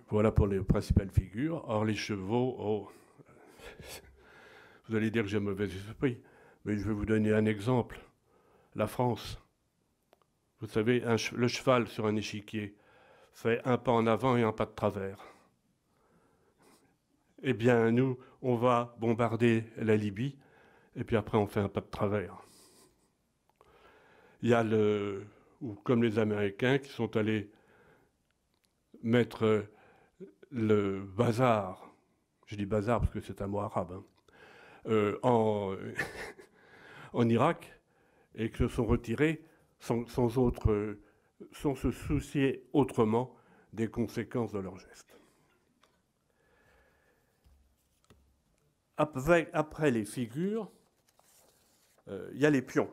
Voilà pour les principales figures. Or les chevaux, vous allez dire que j'ai mauvais esprit, mais je vais vous donner un exemple. La France. Vous savez, le cheval sur un échiquier fait un pas en avant et un pas de travers. Eh bien, nous, on va bombarder la Libye, et puis après, on fait un pas de travers. Il y a ou comme les Américains qui sont allés mettre le bazar, je dis bazar parce que c'est un mot arabe, en Irak, et qui se sont retirés sans se soucier autrement des conséquences de leurs gestes. Après les figures, il y a les pions.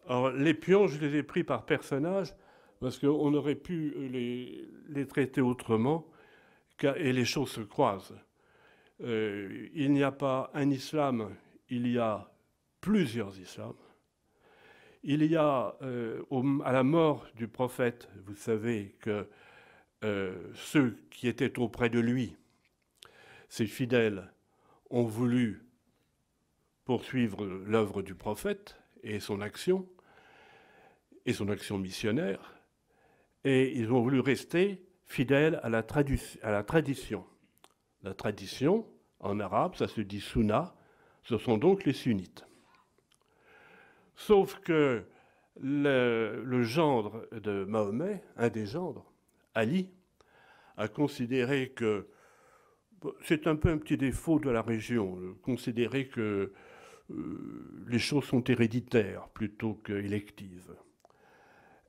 Alors, les pions, je les ai pris par personnage parce qu'on aurait pu les traiter autrement et les choses se croisent. Il n'y a pas un islam, il y a plusieurs islams. Il y a, à la mort du prophète, vous savez que ceux qui étaient auprès de lui, ses fidèles, ont voulu poursuivre l'œuvre du prophète et son action missionnaire, et ils ont voulu rester fidèles à la tradition. La tradition, en arabe, ça se dit sunna, ce sont donc les sunnites. Sauf que le gendre de Mahomet, un des gendres, Ali, a considéré que c'est un peu un petit défaut de la région, considérer que les choses sont héréditaires plutôt qu'électives.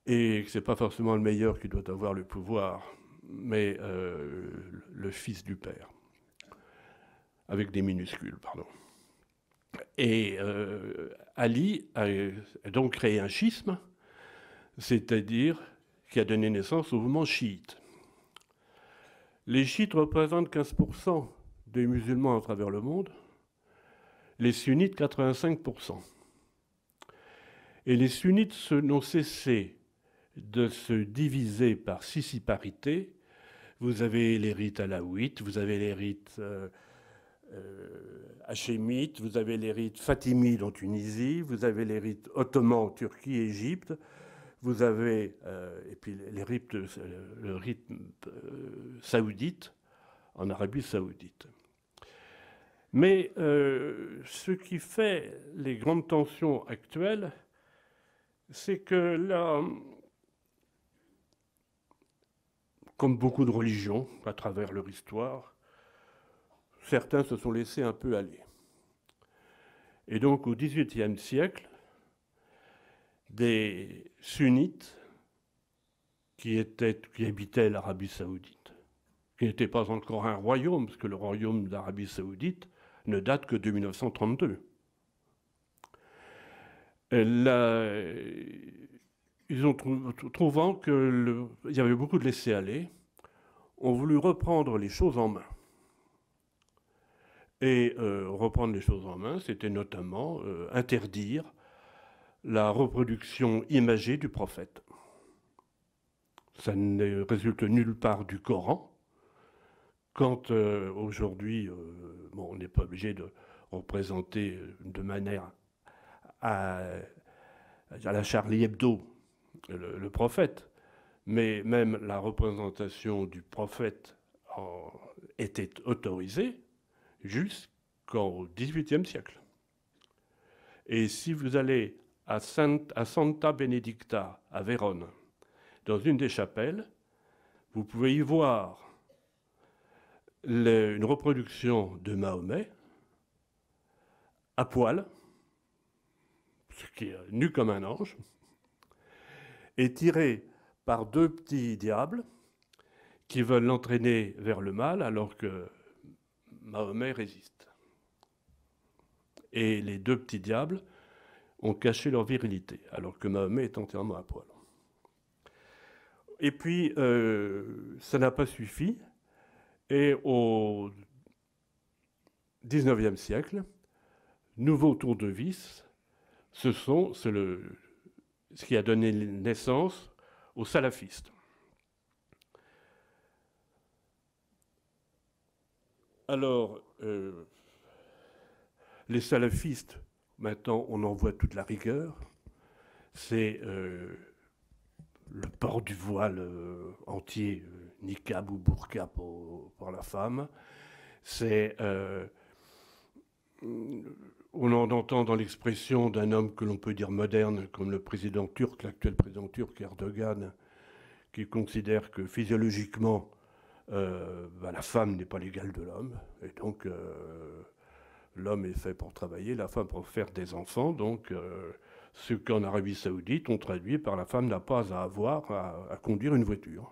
Et que ce n'est pas forcément le meilleur qui doit avoir le pouvoir, mais le fils du père, avec des minuscules, pardon. Et Ali a donc créé un schisme, c'est-à-dire qui a donné naissance au mouvement chiite. Les chiites représentent 15% des musulmans à travers le monde, les sunnites 85%. Et les sunnites n'ont cessé de se diviser par sissiparités. Vous avez les rites alaouites, vous avez les rites hachémites, vous avez les rites fatimides en Tunisie, vous avez les rites ottomans en Turquie et Égypte, vous avez et puis le rite saoudite en Arabie saoudite. Mais ce qui fait les grandes tensions actuelles, c'est que là, comme beaucoup de religions à travers leur histoire, certains se sont laissés un peu aller. Et donc au XVIIIe siècle, des sunnites qui habitaient l'Arabie saoudite, qui n'était pas encore un royaume, parce que le royaume d'Arabie saoudite ne date que de 1932. Ils ont trouvant qu'il y avait beaucoup de laisser-aller, ont voulu reprendre les choses en main. Et reprendre les choses en main, c'était notamment interdire la reproduction imagée du prophète. Ça ne résulte nulle part du Coran. Quand aujourd'hui, on n'est pas obligé de représenter de manière à la Charlie Hebdo le prophète, mais même la représentation du prophète était autorisée jusqu'au XVIIIe siècle. Et si vous allez à Santa Benedicta, à Vérone, dans une des chapelles, vous pouvez y voir une reproduction de Mahomet à poil, ce qui est nu comme un ange, et tiré par deux petits diables qui veulent l'entraîner vers le mal alors que Mahomet résiste. Et les deux petits diables ont caché leur virilité, alors que Mahomet est entièrement à poil. Et puis, ça n'a pas suffi. Et au XIXe siècle, nouveau tour de vis, c'est ce qui a donné naissance aux salafistes. Alors, les salafistes, maintenant, on en voit toute la rigueur. C'est le port du voile entier, niqab ou burqa pour la femme. C'est, on en entend dans l'expression d'un homme que l'on peut dire moderne, comme le président turc, l'actuel président turc Erdogan, qui considère que physiologiquement, la femme n'est pas l'égale de l'homme, et donc l'homme est fait pour travailler, la femme pour faire des enfants, donc ce qu'en Arabie Saoudite on traduit par la femme n'a pas à avoir à conduire une voiture.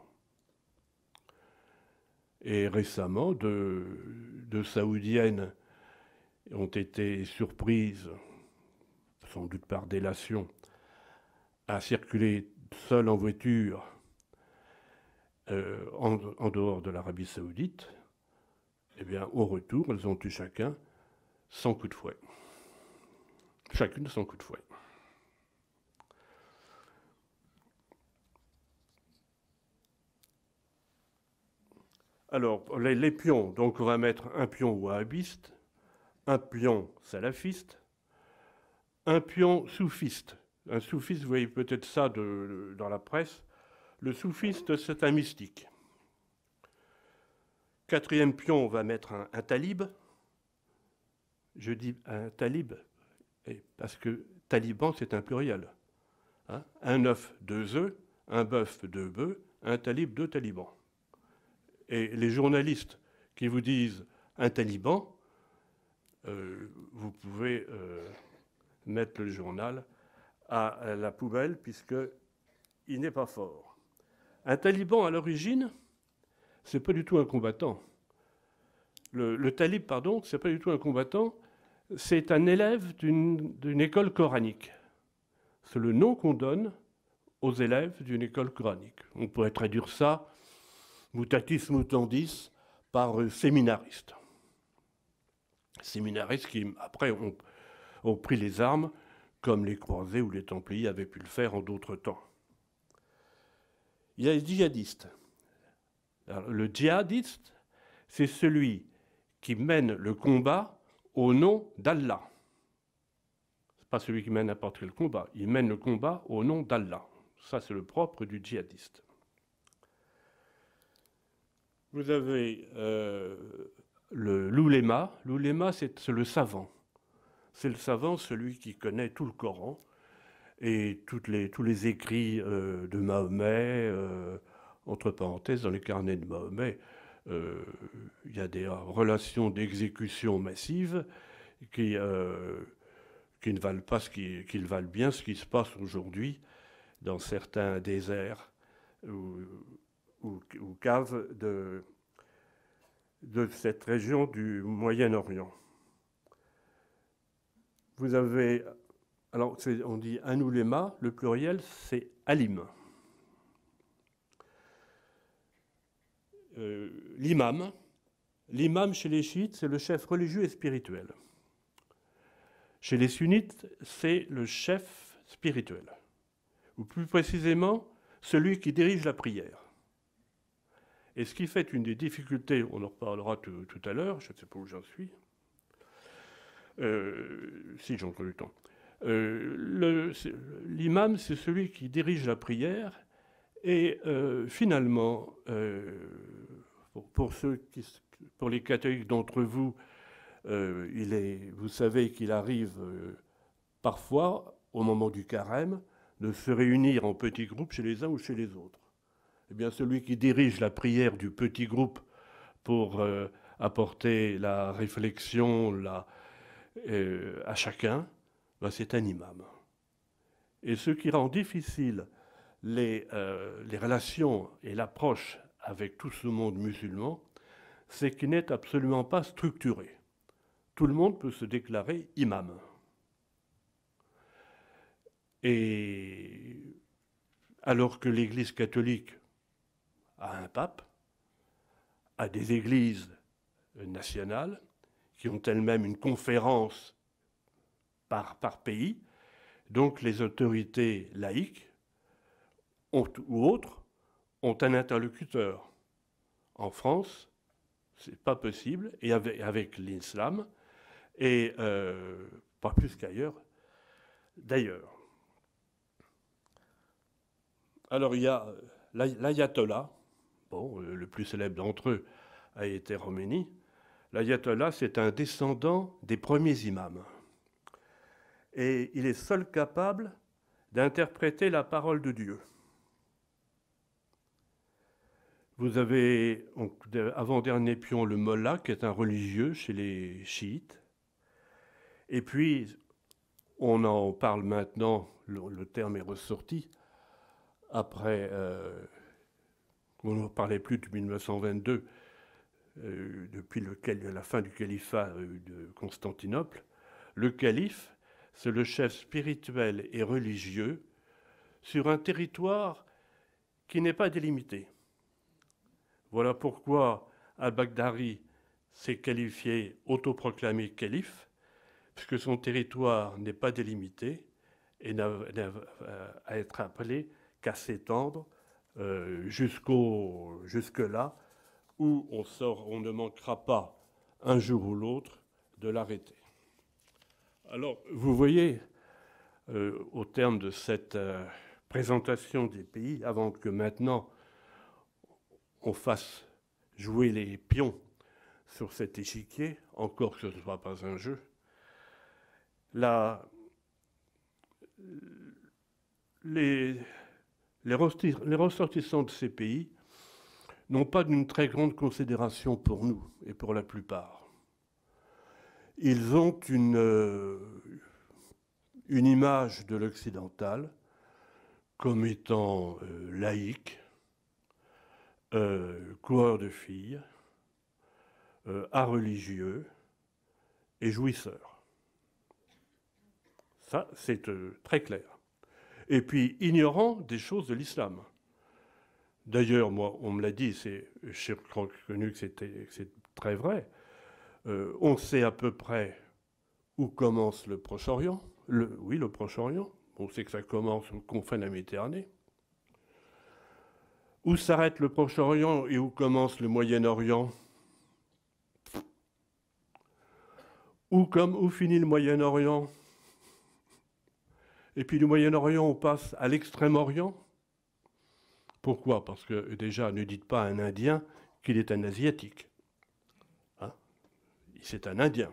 Et récemment, deux Saoudiennes ont été surprises, sans doute par délation, à circuler seules en voiture en dehors de l'Arabie Saoudite, eh bien, au retour, elles ont eu chacun 100 coups de fouet. Chacune 100 coups de fouet. Alors, les pions, donc on va mettre un pion wahhabiste, un pion salafiste, un pion soufiste. Un soufiste, vous voyez peut-être ça dans la presse. Le soufiste, c'est un mystique. Quatrième pion, on va mettre un talib. Je dis un talib parce que taliban, c'est un pluriel. Hein, un œuf, 2 œufs, un bœuf, 2 bœufs, un talib, 2 talibans. Et les journalistes qui vous disent un taliban, vous pouvez mettre le journal à la poubelle puisqu'il n'est pas fort. Un taliban, à l'origine, c'est pas du tout un combattant. Le talib, pardon, c'est pas du tout un combattant, c'est un élève d'une école coranique. C'est le nom qu'on donne aux élèves d'une école coranique. On pourrait traduire ça, mutatis mutandis, par séminariste. Séminaristes qui, après, ont pris les armes, comme les croisés ou les templiers avaient pu le faire en d'autres temps. Il y a les djihadistes. Alors, le djihadiste, c'est celui qui mène le combat au nom d'Allah. Ce n'est pas celui qui mène n'importe quel combat, il mène le combat au nom d'Allah. Ça, c'est le propre du djihadiste. Vous avez l'ouléma. L'ouléma, c'est le savant. C'est le savant, celui qui connaît tout le Coran et tous les écrits de Mahomet, entre parenthèses, dans les carnets de Mahomet, il y a des relations d'exécution massive qui ne valent pas qui valent bien ce qui se passe aujourd'hui dans certains déserts ou caves de cette région du Moyen-Orient. Vous avez, alors on dit un ouléma, le pluriel c'est alim. L'imam chez les chiites, c'est le chef religieux et spirituel. Chez les sunnites, c'est le chef spirituel. Ou plus précisément, celui qui dirige la prière. Et ce qui fait une des difficultés, on en reparlera tout à l'heure, je ne sais pas où j'en suis, si j'ai encore le temps. L'imam, c'est celui qui dirige la prière. Et finalement, pour les catholiques d'entre vous, vous savez qu'il arrive parfois, au moment du carême, de se réunir en petits groupes chez les uns ou chez les autres. Eh bien, celui qui dirige la prière du petit groupe pour apporter la réflexion à chacun, ben, c'est un imam. Et ce qui rend difficile les relations et l'approche avec tout ce monde musulman, c'est qu'il n'est absolument pas structuré. Tout le monde peut se déclarer imam. Et alors que l'Église catholique a un pape, a des églises nationales qui ont elles-mêmes une conférence par pays, donc les autorités laïques ou autres ont un interlocuteur. En France, ce n'est pas possible, et avec l'islam, et pas plus qu'ailleurs, d'ailleurs. Alors il y a l'ayatollah, bon, le plus célèbre d'entre eux a été Khomeini. L'ayatollah, c'est un descendant des premiers imams. Et il est seul capable d'interpréter la parole de Dieu. Vous avez, avant-dernier pion, le mollah, qui est un religieux chez les chiites. Et puis, on en parle maintenant, le terme est ressorti, après, on ne parlait plus de 1922, depuis la fin du califat de Constantinople. Le calife, c'est le chef spirituel et religieux sur un territoire qui n'est pas délimité. Voilà pourquoi al-Baghdadi s'est qualifié, autoproclamé calife, puisque son territoire n'est pas délimité et n'a à être appelé qu'à s'étendre jusque-là, où on ne manquera pas un jour ou l'autre de l'arrêter. Alors, vous voyez, au terme de cette présentation des pays, avant que maintenant on fasse jouer les pions sur cet échiquier, encore que ce ne soit pas un jeu, les ressortissants de ces pays n'ont pas d'une très grande considération pour nous, et pour la plupart. Ils ont une image de l'occidental comme étant laïque, coureur de filles, religieux et jouisseur. Ça, c'est très clair. Et puis, ignorant des choses de l'islam. D'ailleurs, moi, on me l'a dit, j'ai reconnu que c'est très vrai. On sait à peu près où commence le Proche-Orient. Oui, le Proche-Orient. On sait que ça commence aux confins de la Méditerranée. Où s'arrête le Proche-Orient et où commence le Moyen-Orient? Où finit le Moyen-Orient? Et puis du Moyen-Orient, on passe à l'Extrême-Orient. Pourquoi? Parce que déjà, ne dites pas à un Indien qu'il est un Asiatique. Hein? C'est un Indien.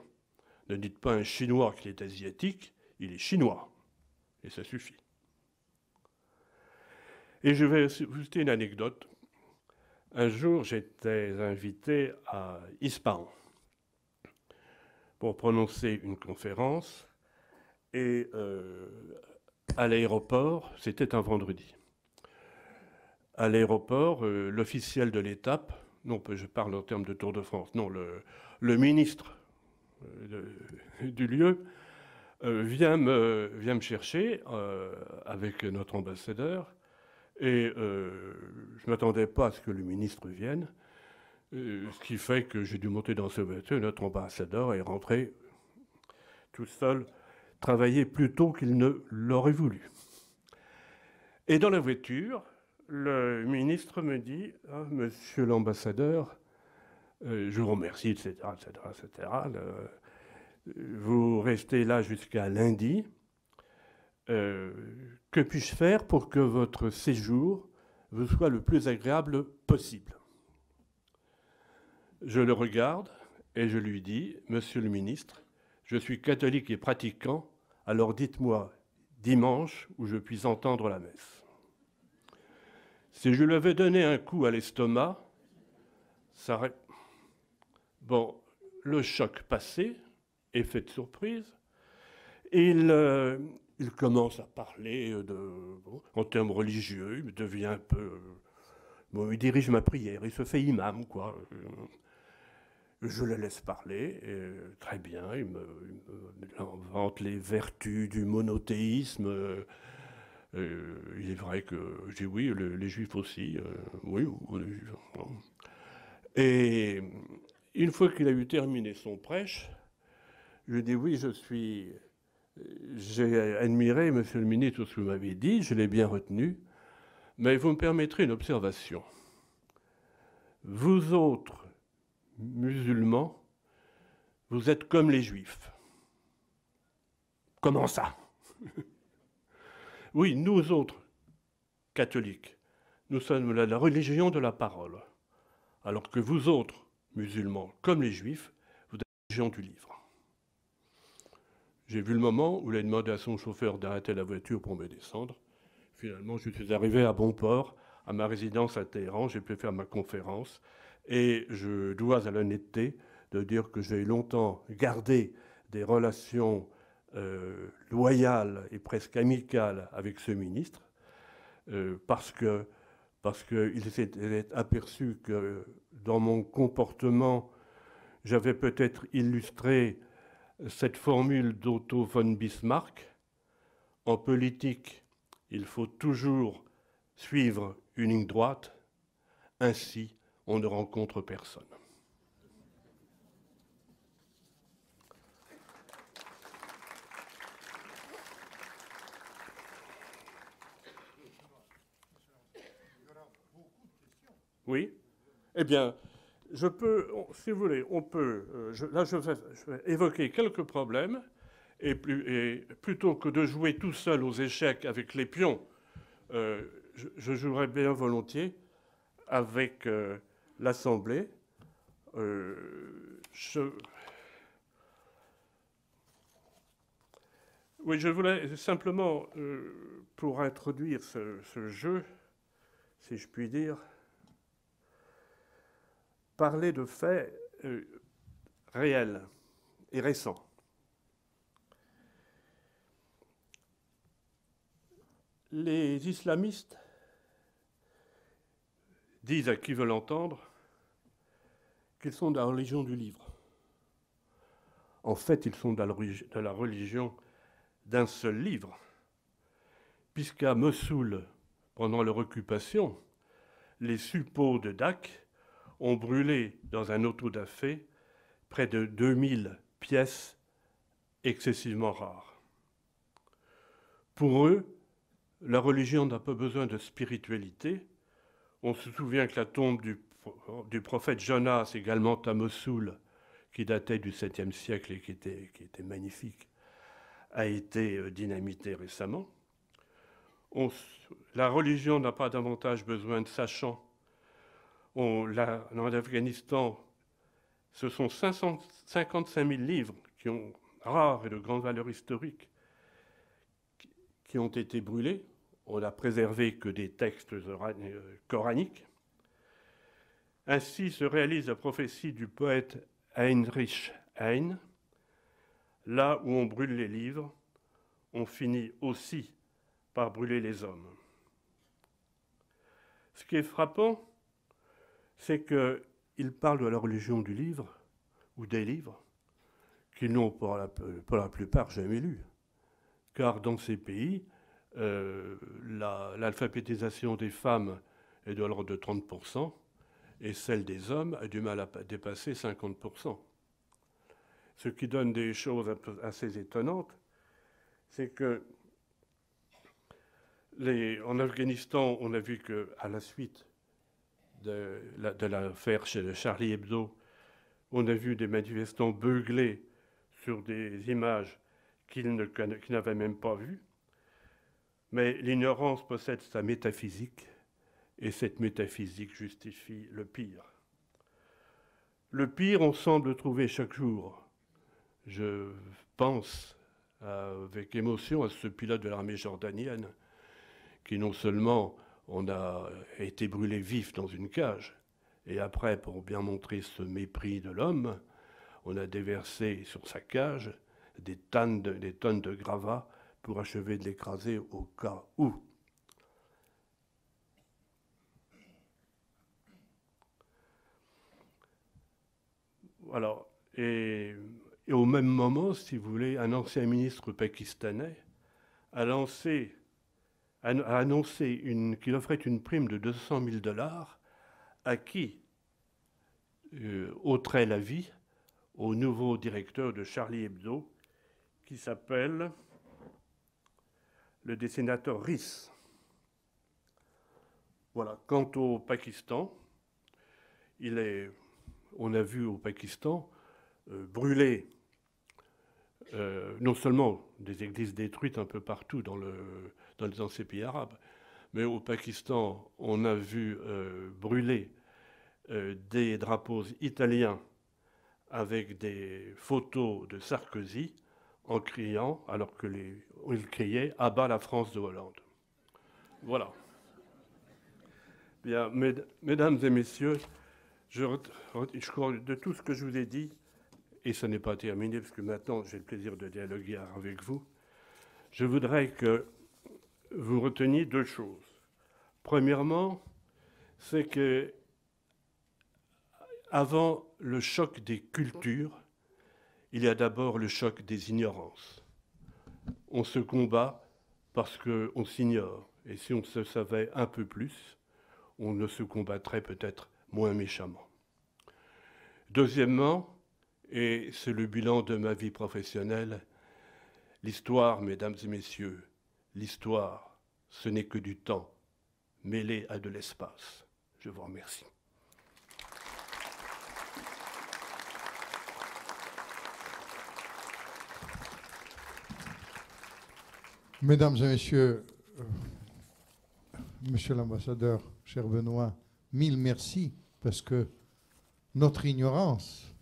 Ne dites pas à un Chinois qu'il est asiatique, il est chinois. Et ça suffit. Et je vais vous citer une anecdote. Un jour, j'étais invité à Ispahan pour prononcer une conférence. Et à l'aéroport, c'était un vendredi. À l'aéroport, l'officiel de l'étape, non, je parle en termes de Tour de France, non, le ministre du lieu vient me chercher avec notre ambassadeur. Et je ne m'attendais pas à ce que le ministre vienne, ce qui fait que j'ai dû monter dans sa voiture. Notre ambassadeur est rentré tout seul, travailler plus tôt qu'il ne l'aurait voulu. Et dans la voiture, le ministre me dit ah, « Monsieur l'ambassadeur, je vous remercie, etc. Vous restez là jusqu'à lundi. Que puis-je faire pour que votre séjour vous soit le plus agréable possible ?» Je le regarde et je lui dis « Monsieur le ministre, je suis catholique et pratiquant, alors dites-moi dimanche où je puis entendre la messe. » Si je lui avais donné un coup à l'estomac, ça aurait... Bon, le choc passé, effet de surprise, il commence à parler en termes religieux, il devient un peu... Bon, il dirige ma prière, il se fait imam, quoi. Je le laisse parler, et très bien, il me vante les vertus du monothéisme. Il est vrai que je dis oui, les juifs aussi, oui, les juifs. Et une fois qu'il a eu terminé son prêche, je dis oui, j'ai admiré, monsieur le ministre, ce que vous m'avez dit, je l'ai bien retenu, mais vous me permettrez une observation. Vous autres, musulmans, vous êtes comme les juifs. Comment ça? Oui, nous autres, catholiques, nous sommes la religion de la parole, alors que vous autres, musulmans, comme les juifs, vous êtes la religion du livre. J'ai vu le moment où il a demandé à son chauffeur d'arrêter la voiture pour me descendre. Finalement, je suis arrivé à bon port, à ma résidence à Téhéran, j'ai pu faire ma conférence, et je dois à l'honnêteté de dire que j'ai longtemps gardé des relations loyales et presque amicales avec ce ministre, parce qu'il s'était aperçu que dans mon comportement, j'avais peut-être illustré cette formule d'Otto von Bismarck: en politique, Il faut toujours suivre une ligne droite, ainsi on ne rencontre personne. Oui. Eh bien, je peux, si vous voulez, on peut. Je vais évoquer quelques problèmes, et plutôt que de jouer tout seul aux échecs avec les pions, je jouerais bien volontiers avec l'Assemblée. Oui, je voulais simplement, pour introduire ce jeu, si je puis dire, parler de faits réels et récents. Les islamistes disent à qui veut l'entendre qu'ils sont de la religion du livre. En fait, ils sont de la religion d'un seul livre, puisqu'à Mossoul, pendant leur occupation, les suppôts de Dak ont brûlé dans un auto-da-fé près de 2000 pièces excessivement rares. Pour eux, la religion n'a pas besoin de spiritualité. On se souvient que la tombe du prophète Jonas, également à Mossoul, qui datait du 7e siècle et qui était magnifique, a été dynamitée récemment. La religion n'a pas davantage besoin de sachants. En Afghanistan, ce sont 55 000 livres rares et de grande valeur historique qui ont été brûlés. On n'a préservé que des textes coraniques. Ainsi se réalise la prophétie du poète Heinrich Heine. Là où on brûle les livres, on finit aussi par brûler les hommes. Ce qui est frappant, c'est qu'ils parlent de la religion du livre, ou des livres, qu'ils n'ont pour la plupart jamais lus. Car dans ces pays, l'alphabétisation des femmes est de l'ordre de 30%, et celle des hommes a du mal à dépasser 50%. Ce qui donne des choses assez étonnantes, c'est que en Afghanistan, on a vu qu'à la suite de l'affaire chez Charlie Hebdo, on a vu des manifestants beugler sur des images qu'ils n'avaient même pas vues. Mais l'ignorance possède sa métaphysique, et cette métaphysique justifie le pire. Le pire, on semble trouver chaque jour. Je pense avec émotion à ce pilote de l'armée jordanienne qui non seulement on a été brûlé vif dans une cage, et après, pour bien montrer ce mépris de l'homme, on a déversé sur sa cage des tonnes de gravats pour achever de l'écraser au cas où. Alors, et au même moment, si vous voulez, un ancien ministre pakistanais a annoncé qu'il offrait une prime de 200 000 $ à qui ôterait la vie au nouveau directeur de Charlie Hebdo, qui s'appelle le dessinateur Riss. Voilà. Quant au Pakistan, on a vu au Pakistan brûler non seulement des églises détruites un peu partout dans ces pays arabes, mais au Pakistan, on a vu brûler des drapeaux italiens avec des photos de Sarkozy en criant, alors qu'il criait « à bas la France de Hollande ». Voilà. Bien, mesdames et messieurs, je crois de tout ce que je vous ai dit, et ce n'est pas terminé, parce que maintenant j'ai le plaisir de dialoguer avec vous, je voudrais que vous reteniez deux choses. Premièrement, c'est que avant le choc des cultures, il y a d'abord le choc des ignorances. On se combat parce qu'on s'ignore. Et si on se savait un peu plus, on ne se combattrait peut-être moins méchamment. Deuxièmement, et c'est le bilan de ma vie professionnelle, l'histoire, mesdames et messieurs, l'histoire, ce n'est que du temps mêlé à de l'espace. Je vous remercie. Mesdames et messieurs, monsieur l'ambassadeur, cher Benoît, mille merci, parce que notre ignorance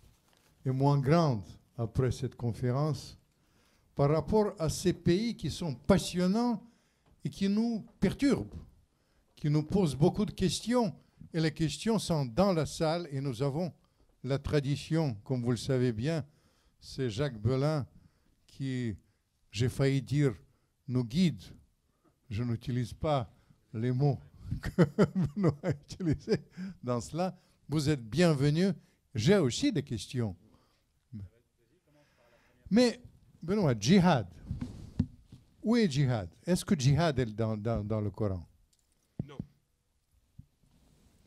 est moins grande après cette conférence par rapport à ces pays qui sont passionnants et qui nous perturbent, qui nous posent beaucoup de questions. Et les questions sont dans la salle et nous avons la tradition, comme vous le savez bien, c'est Jacques Belin qui, j'ai failli dire, nous guide. Je n'utilise pas les mots que Benoît a utilisés dans cela. Vous êtes bienvenus. J'ai aussi des questions. Mais, Benoît, djihad. Où est djihad? Est-ce que djihad est dans le Coran? Non.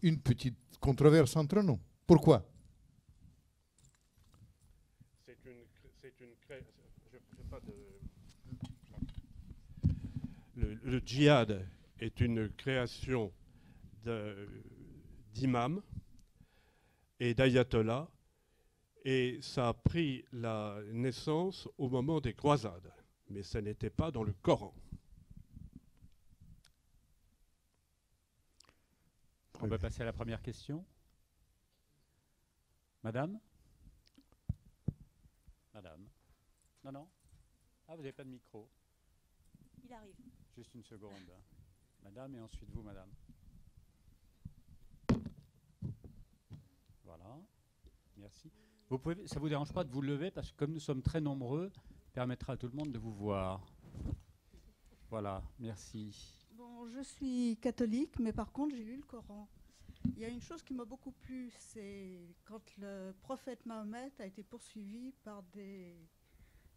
Une petite controverse entre nous. Pourquoi? Le djihad est une création d'imams et d'ayatollahs, et ça a pris la naissance au moment des croisades, mais ça n'était pas dans le Coran. On va passer à la première question. Madame? Madame? Non, non. Ah, vous n'avez pas de micro. Il arrive. Juste une seconde. Madame, et ensuite vous, madame. Voilà. Merci. Vous pouvez, ça ne vous dérange pas de vous lever, parce que comme nous sommes très nombreux, permettra à tout le monde de vous voir. Voilà, merci. Bon, je suis catholique, mais par contre, j'ai lu le Coran. Il y a une chose qui m'a beaucoup plu, c'est quand le prophète Mahomet a été poursuivi par des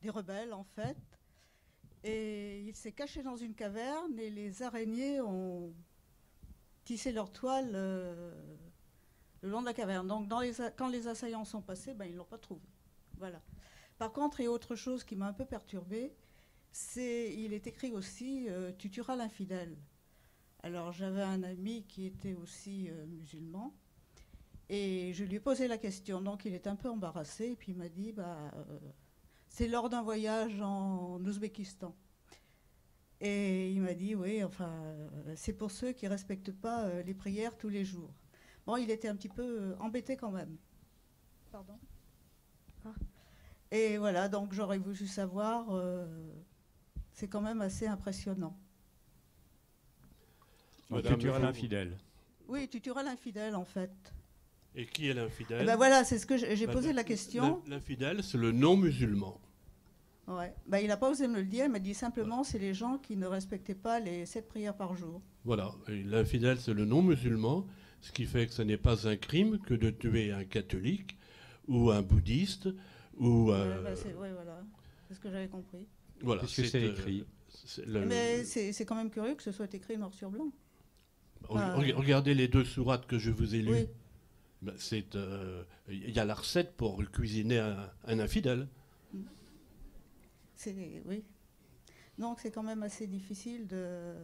rebelles, en fait. Et il s'est caché dans une caverne et les araignées ont tissé leur toile le long de la caverne. Donc, quand les assaillants sont passés, ben, ils ne l'ont pas trouvé. Voilà. Par contre, il y a autre chose qui m'a un peu perturbée, il est écrit aussi « Tu tueras l'infidèle ». Alors, j'avais un ami qui était aussi musulman et je lui ai posé la question. Donc, il est un peu embarrassé et puis il m'a dit c'est lors d'un voyage en Ouzbékistan. Et il m'a dit, oui, enfin, c'est pour ceux qui ne respectent pas les prières tous les jours. Bon, il était un petit peu embêté quand même. Pardon. Ah. Et voilà, donc j'aurais voulu savoir, c'est quand même assez impressionnant. Tu tueras l'infidèle. Oui, tu tueras l'infidèle, en fait. Et qui est l'infidèle? Eh ben voilà, c'est ce que j'ai posé la question. L'infidèle, c'est le non-musulman. Ouais. Ben, il n'a pas osé me le dire, il m'a dit simplement c'est les gens qui ne respectaient pas les 7 prières par jour. Voilà, l'infidèle, c'est le non-musulman, ce qui fait que ce n'est pas un crime que de tuer un catholique ou un bouddhiste ou voilà, c'est ce que j'avais compris. Voilà, puisque c'est écrit. Mais c'est quand même curieux que ce soit écrit noir sur blanc. Regardez les 2 sourates que je vous ai lues. Oui. Ben, y a la recette pour cuisiner un infidèle. Oui. Donc c'est quand même assez difficile de...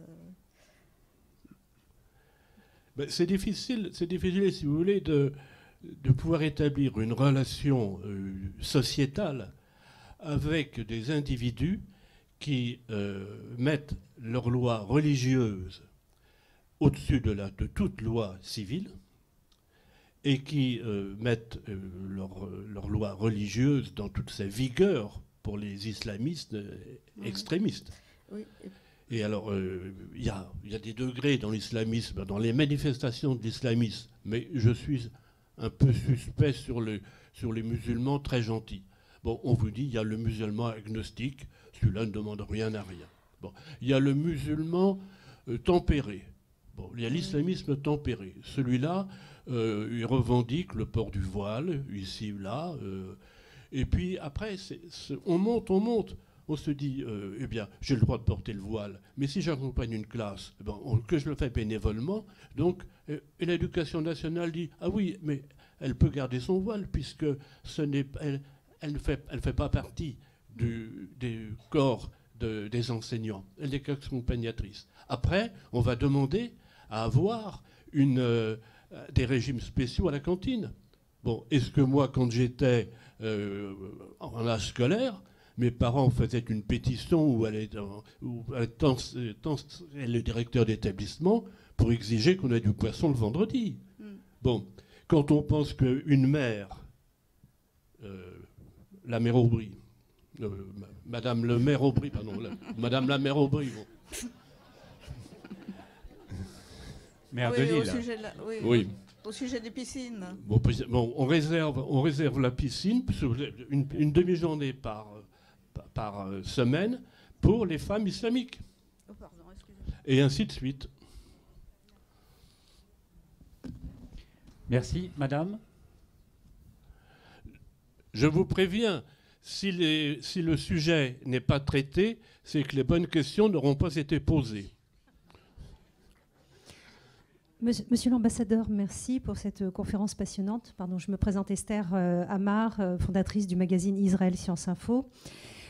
Ben, c'est difficile, si vous voulez, de pouvoir établir une relation sociétale avec des individus qui mettent leurs lois religieuses au-dessus de toute loi civile et qui mettent leurs lois religieuses dans toute sa vigueur pour les islamistes extrémistes. Oui. Et alors, il y a des degrés dans l'islamisme, dans les manifestations de l'islamisme, mais je suis un peu suspect sur les musulmans très gentils. Bon, on vous dit, il y a le musulman agnostique, celui-là ne demande rien à rien. Bon, il y a le musulman tempéré. Bon, il y a l'islamisme tempéré. Celui-là, il revendique le port du voile, ici, là. Et puis après, on monte. on se dit, eh bien, j'ai le droit de porter le voile, mais si j'accompagne une classe, eh ben, que je le fais bénévolement, donc, et l'éducation nationale dit, ah oui, mais elle peut garder son voile, puisque elle ne fait pas partie du corps des enseignants. Elle n'est qu'accompagnatrice. Après, on va demander à avoir des régimes spéciaux à la cantine. Bon, est-ce que moi, quand j'étais en âge scolaire, mes parents faisaient une pétition où le directeur d'établissement pour exiger qu'on ait du poisson le vendredi. Bon, quand on pense qu'une mère, la mère Aubry, Madame le maire Aubry, pardon, Madame la mère Aubry, bon. Maire de Lille. Oui. Au sujet des piscines. Bon, on réserve la piscine, une demi-journée par semaine pour les femmes islamiques. Oh, pardon, excusez-moi. Et ainsi de suite. Merci. Madame ? Je vous préviens, si le sujet n'est pas traité, c'est que les bonnes questions n'auront pas été posées. Monsieur l'ambassadeur, merci pour cette conférence passionnante. Pardon, je me présente Esther Amar, fondatrice du magazine Israël Science Info.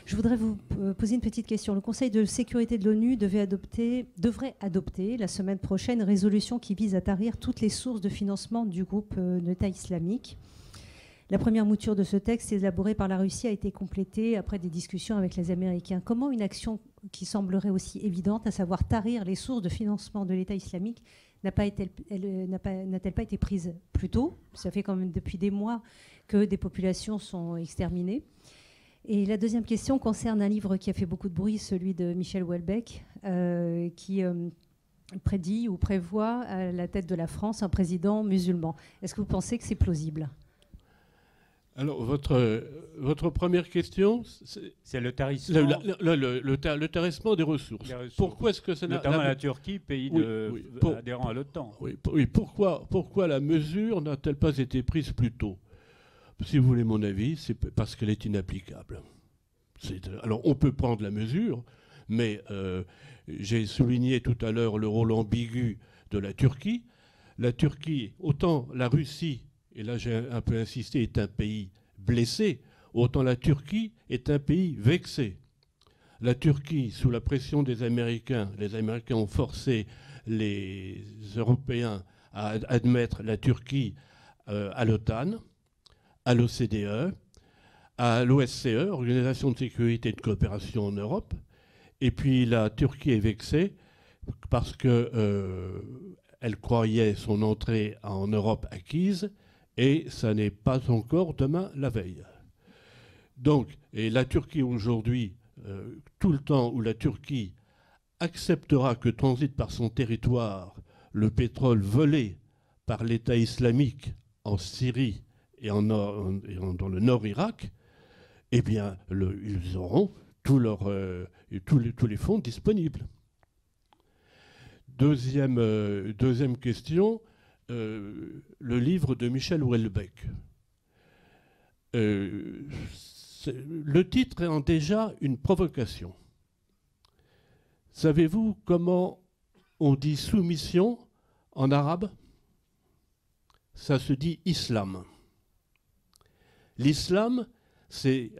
Je voudrais vous poser une petite question. Le Conseil de sécurité de l'ONU devrait adopter la semaine prochaine une résolution qui vise à tarir toutes les sources de financement du groupe d'État islamique. La première mouture de ce texte, élaboré par la Russie, a été complétée après des discussions avec les Américains. Comment une action qui semblerait aussi évidente, à savoir tarir les sources de financement de l'État islamique, n'a-t-elle pas été prise plus tôt ? Ça fait quand même depuis des mois que des populations sont exterminées. Et la deuxième question concerne un livre qui a fait beaucoup de bruit, celui de Michel Houellebecq, qui prédit ou prévoit à la tête de la France un président musulman. Est-ce que vous pensez que c'est plausible ? Alors, votre première question, c'est le tarissement. Le tarissement des ressources. Pourquoi est-ce que ça n'a... Notamment la Turquie, pays adhérent à l'OTAN. Oui, pourquoi la mesure n'a-t-elle pas été prise plus tôt ? Si vous voulez mon avis, c'est parce qu'elle est inapplicable. Alors, on peut prendre la mesure, mais j'ai souligné tout à l'heure le rôle ambigu de la Turquie. La Turquie, autant la Russie, et là j'ai un peu insisté, est un pays blessé, autant la Turquie est un pays vexé. La Turquie, sous la pression des Américains, les Américains ont forcé les Européens à admettre la Turquie à l'OTAN, à l'OCDE, à l'OSCE, Organisation de sécurité et de coopération en Europe. Et puis la Turquie est vexée parce qu'elle croyait son entrée en Europe acquise, et ça n'est pas encore demain la veille. Donc, et la Turquie aujourd'hui, tout le temps où la Turquie acceptera que transite par son territoire le pétrole volé par l'État islamique en Syrie et dans le nord Irak, eh bien, ils auront tous les fonds disponibles. Deuxième question, le livre de Michel Houellebecq. Le titre est déjà une provocation. Savez-vous comment on dit soumission en arabe ? Ça se dit islam. L'islam, c'est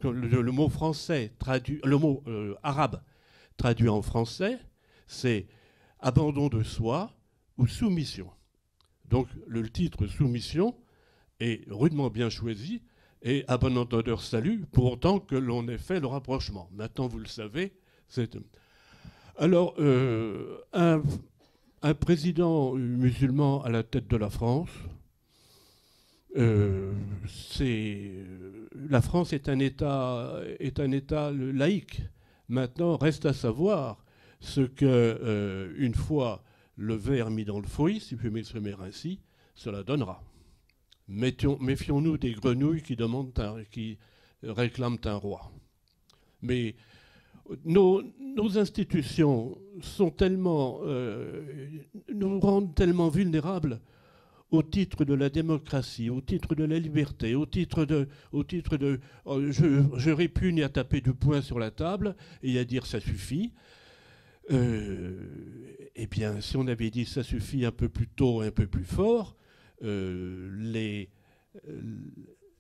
le mot français traduit, le mot arabe traduit en français, c'est abandon de soi ou soumission. Donc le titre soumission est rudement bien choisi et à bon entendeur salut, pour autant que l'on ait fait le rapprochement. Maintenant, vous le savez, c'est... Alors, un président musulman à la tête de la France, la France est un État laïque. Maintenant, reste à savoir ce que, une fois le verre mis dans le fruit, si je puis m'exprimer ainsi, cela donnera. Méfions-nous des grenouilles qui réclament un roi. Mais nos institutions sont tellement, nous rendent tellement vulnérables au titre de la démocratie, au titre de la liberté, au titre de je répugne à taper du poing sur la table et à dire ça suffit. Eh bien, si on avait dit ça suffit un peu plus tôt, un peu plus fort,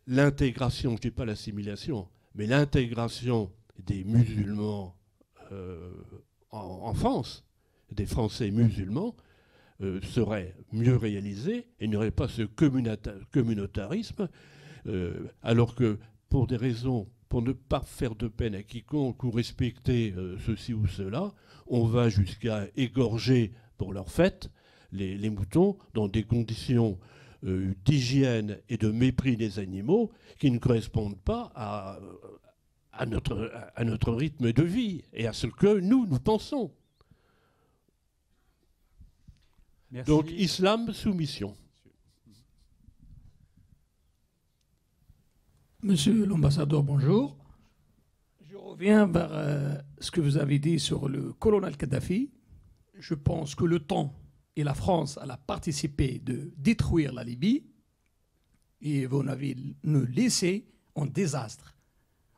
l'intégration, je ne dis pas l'assimilation, mais l'intégration des musulmans en France, des Français musulmans, serait mieux réalisée et il n'y aurait pas ce communautarisme, alors que pour des raisons, pour ne pas faire de peine à quiconque ou respecter ceci ou cela, on va jusqu'à égorger pour leur fête les moutons dans des conditions d'hygiène et de mépris des animaux qui ne correspondent pas à notre rythme de vie et à ce que nous pensons. Merci. Donc, islam, soumission. Monsieur l'ambassadeur, bonjour. Je reviens vers ce que vous avez dit sur le colonel Kadhafi. Je pense que le temps et la France elle a participé de détruire la Libye et vous n'avez nous laissé en désastre.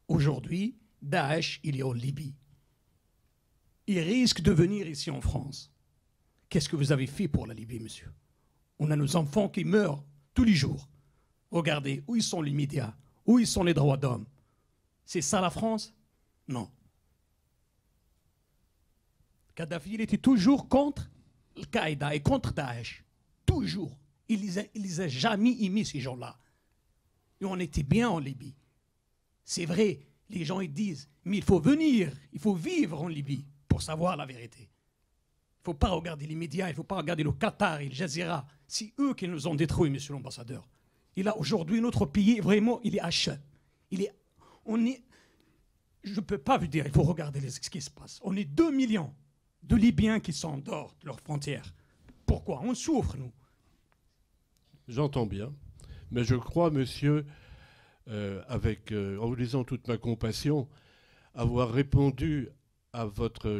Aujourd'hui, Daesh, il est en Libye. Il risque de venir ici en France. Qu'est-ce que vous avez fait pour la Libye, monsieur? On a nos enfants qui meurent tous les jours. Regardez, où ils sont les médias? Où ils sont les droits d'homme? C'est ça la France? Non. Kadhafi, il était toujours contre Al-Qaïda et contre Daesh. Toujours. Il les a jamais aimés, ces gens-là. Et on était bien en Libye. C'est vrai, les gens ils disent, mais il faut venir, il faut vivre en Libye pour savoir la vérité. Il ne faut pas regarder les médias, il ne faut pas regarder le Qatar et le Jazeera. C'est eux qui nous ont détruits, monsieur l'ambassadeur. Et là, aujourd'hui, notre pays, vraiment, il est à chef. Je ne peux pas vous dire, il faut regarder ce qui se passe. On est 2 millions de Libyens qui sont dehors de leurs frontières. Pourquoi? On souffre, nous. J'entends bien. Mais je crois, monsieur, en vous disant toute ma compassion, avoir répondu à votre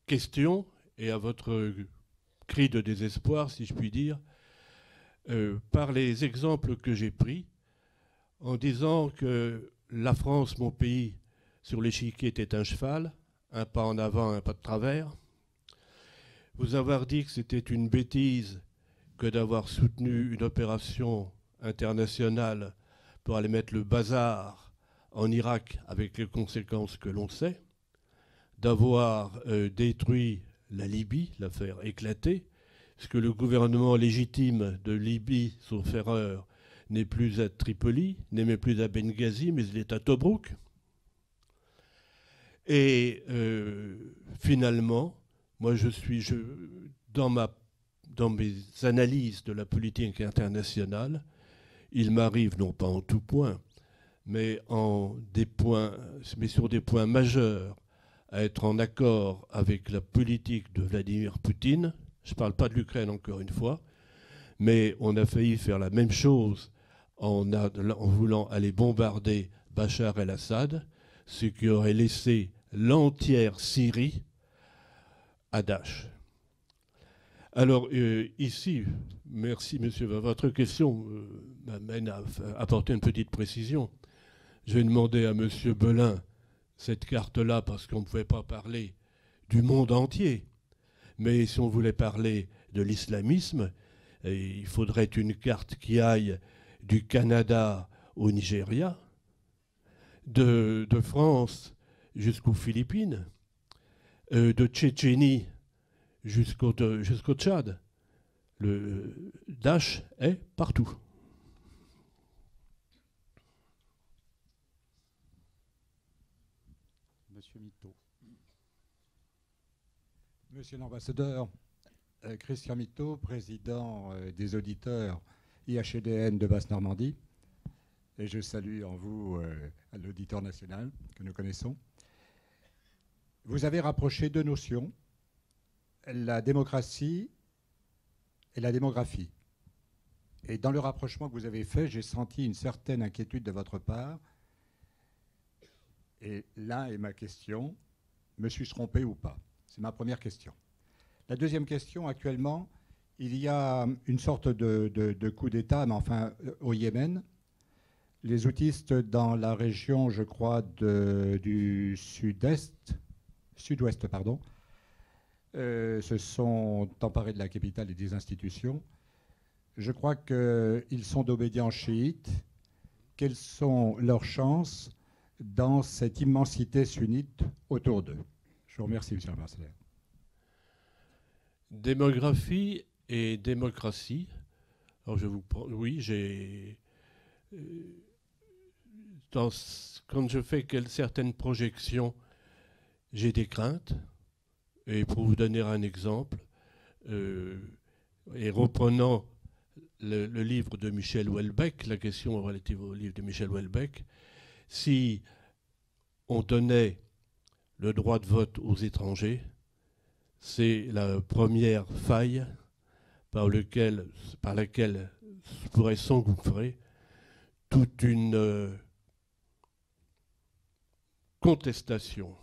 question et à votre cri de désespoir, si je puis dire, par les exemples que j'ai pris, en disant que la France, mon pays, sur l'échiquier était un cheval, un pas en avant, un pas de travers. Vous avoir dit que c'était une bêtise que d'avoir soutenu une opération internationale pour aller mettre le bazar en Irak avec les conséquences que l'on sait, d'avoir détruit la Libye, l'affaire éclatée, parce que le gouvernement légitime de Libye, sauf erreur, n'est plus à Tripoli, n'est même plus à Benghazi, mais il est à Tobrouk. Et finalement, moi dans mes analyses de la politique internationale, il m'arrive, non pas en tout point, mais sur des points majeurs, à être en accord avec la politique de Vladimir Poutine. Je ne parle pas de l'Ukraine encore une fois, mais on a failli faire la même chose en voulant aller bombarder Bachar el-Assad, ce qui aurait laissé l'entière Syrie à Daesh. Alors ici, merci monsieur, votre question m'amène à apporter une petite précision. J'ai demandé à monsieur Belin cette carte-là parce qu'on ne pouvait pas parler du monde entier. Mais si on voulait parler de l'islamisme, il faudrait une carte qui aille du Canada au Nigeria, de France jusqu'aux Philippines, de Tchétchénie jusqu'au Tchad. Le Daesh est partout. Monsieur Mitteau. Monsieur l'ambassadeur, Christian Mitteau, président des auditeurs IHEDN de Basse-Normandie, et je salue en vous l'auditeur national que nous connaissons. Vous avez rapproché deux notions, la démocratie et la démographie. Et dans le rapprochement que vous avez fait, j'ai senti une certaine inquiétude de votre part. Et là est ma question, me suis-je trompé ou pas? C'est ma première question. La deuxième question, actuellement, Il y a une sorte de coup d'État, mais enfin au Yémen. Les houthistes dans la région, je crois, du sud-ouest, pardon, se sont emparés de la capitale et des institutions. Je crois qu'ils sont d'obédients chiites. Quelles sont leurs chances dans cette immensité sunnite autour d'eux? Je vous remercie, monsieur l'ambassadeur. Démographie et démocratie. Alors oui, quand je fais certaines projections, j'ai des craintes. Et pour vous donner un exemple, et reprenant le livre de Michel Houellebecq, la question relative au livre de Michel Houellebecq, si on donnait le droit de vote aux étrangers, c'est la première faille par laquelle pourrait s'engouffrer toute une contestation,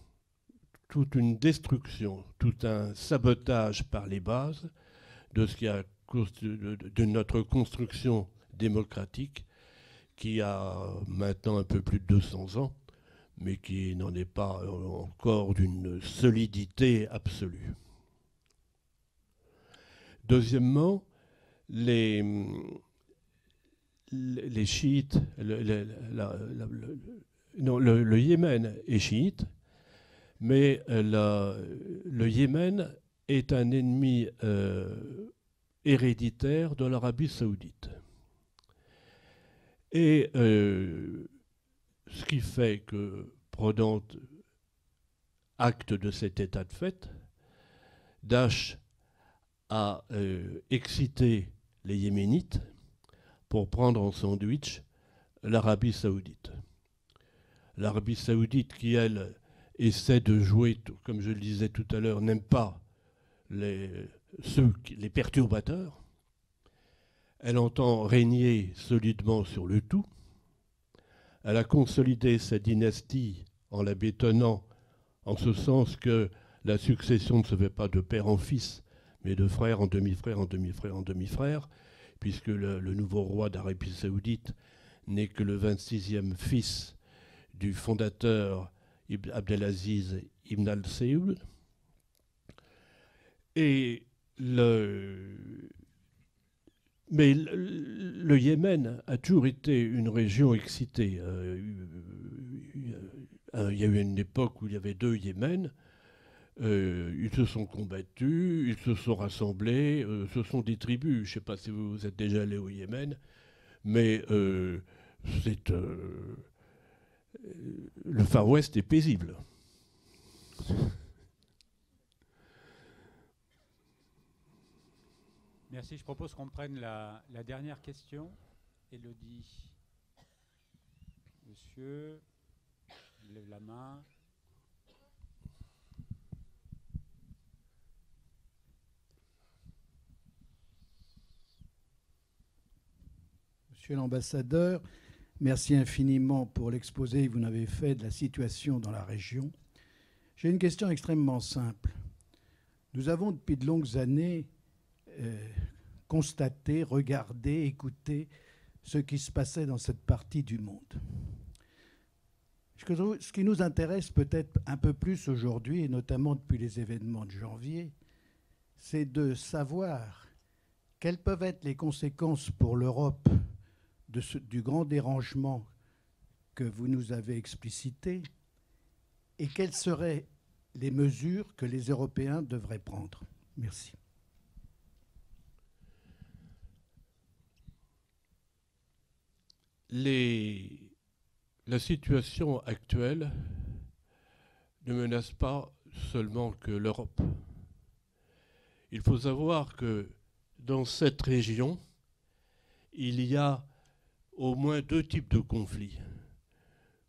toute une destruction, tout un sabotage par les bases de ce qui a de notre construction démocratique qui a maintenant un peu plus de 200 ans, mais qui n'en est pas encore d'une solidité absolue. Deuxièmement, les chiites, le Yémen est chiite, mais le Yémen est un ennemi héréditaire de l'Arabie saoudite. Et ce qui fait que, prenant acte de cet état de fait, Daesh a excité les Yéménites pour prendre en sandwich l'Arabie saoudite. L'Arabie saoudite qui, elle, essaie de jouer, comme je le disais tout à l'heure, n'aime pas les perturbateurs. Elle entend régner solidement sur le tout. Elle a consolidé sa dynastie en la bétonnant, en ce sens que la succession ne se fait pas de père en fils, mais de frère en demi-frère, en demi-frère, en demi-frère, puisque le nouveau roi d'Arabie saoudite n'est que le 26e fils du fondateur Abdelaziz Ibn al-Saoud. Mais le Yémen a toujours été une région excitée. Il y a eu une époque où il y avait 2 Yémen. Ils se sont combattus, ils se sont rassemblés. Ce sont des tribus. Je ne sais pas si vous êtes déjà allé au Yémen, mais le Far West est paisible. Merci. Je propose qu'on prenne la dernière question. Élodie. Monsieur, lève la main. Monsieur l'ambassadeur, merci infiniment pour l'exposé que vous avez fait de la situation dans la région. J'ai une question extrêmement simple. Nous avons depuis de longues années constaté, regardé, écouté ce qui se passait dans cette partie du monde. Ce qui nous intéresse peut-être un peu plus aujourd'hui, et notamment depuis les événements de janvier, c'est de savoir quelles peuvent être les conséquences pour l'Europe du grand dérangement que vous nous avez explicité, et quelles seraient les mesures que les Européens devraient prendre. Merci. La situation actuelle ne menace pas seulement que l'Europe. Il faut savoir que dans cette région, il y a au moins 2 types de conflits.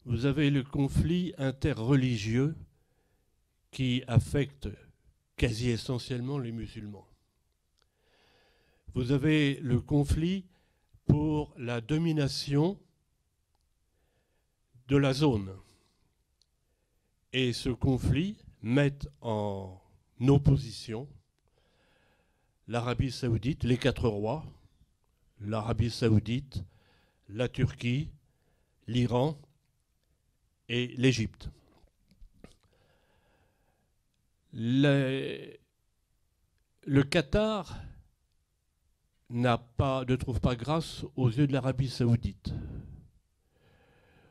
Vous avez le conflit interreligieux qui affecte quasi essentiellement les musulmans. Vous avez le conflit pour la domination de la zone. Et ce conflit met en opposition l'Arabie saoudite, les 4 rois, l'Arabie saoudite, la Turquie, l'Iran et l'Égypte. Le Qatar ne trouve pas grâce aux yeux de l'Arabie saoudite.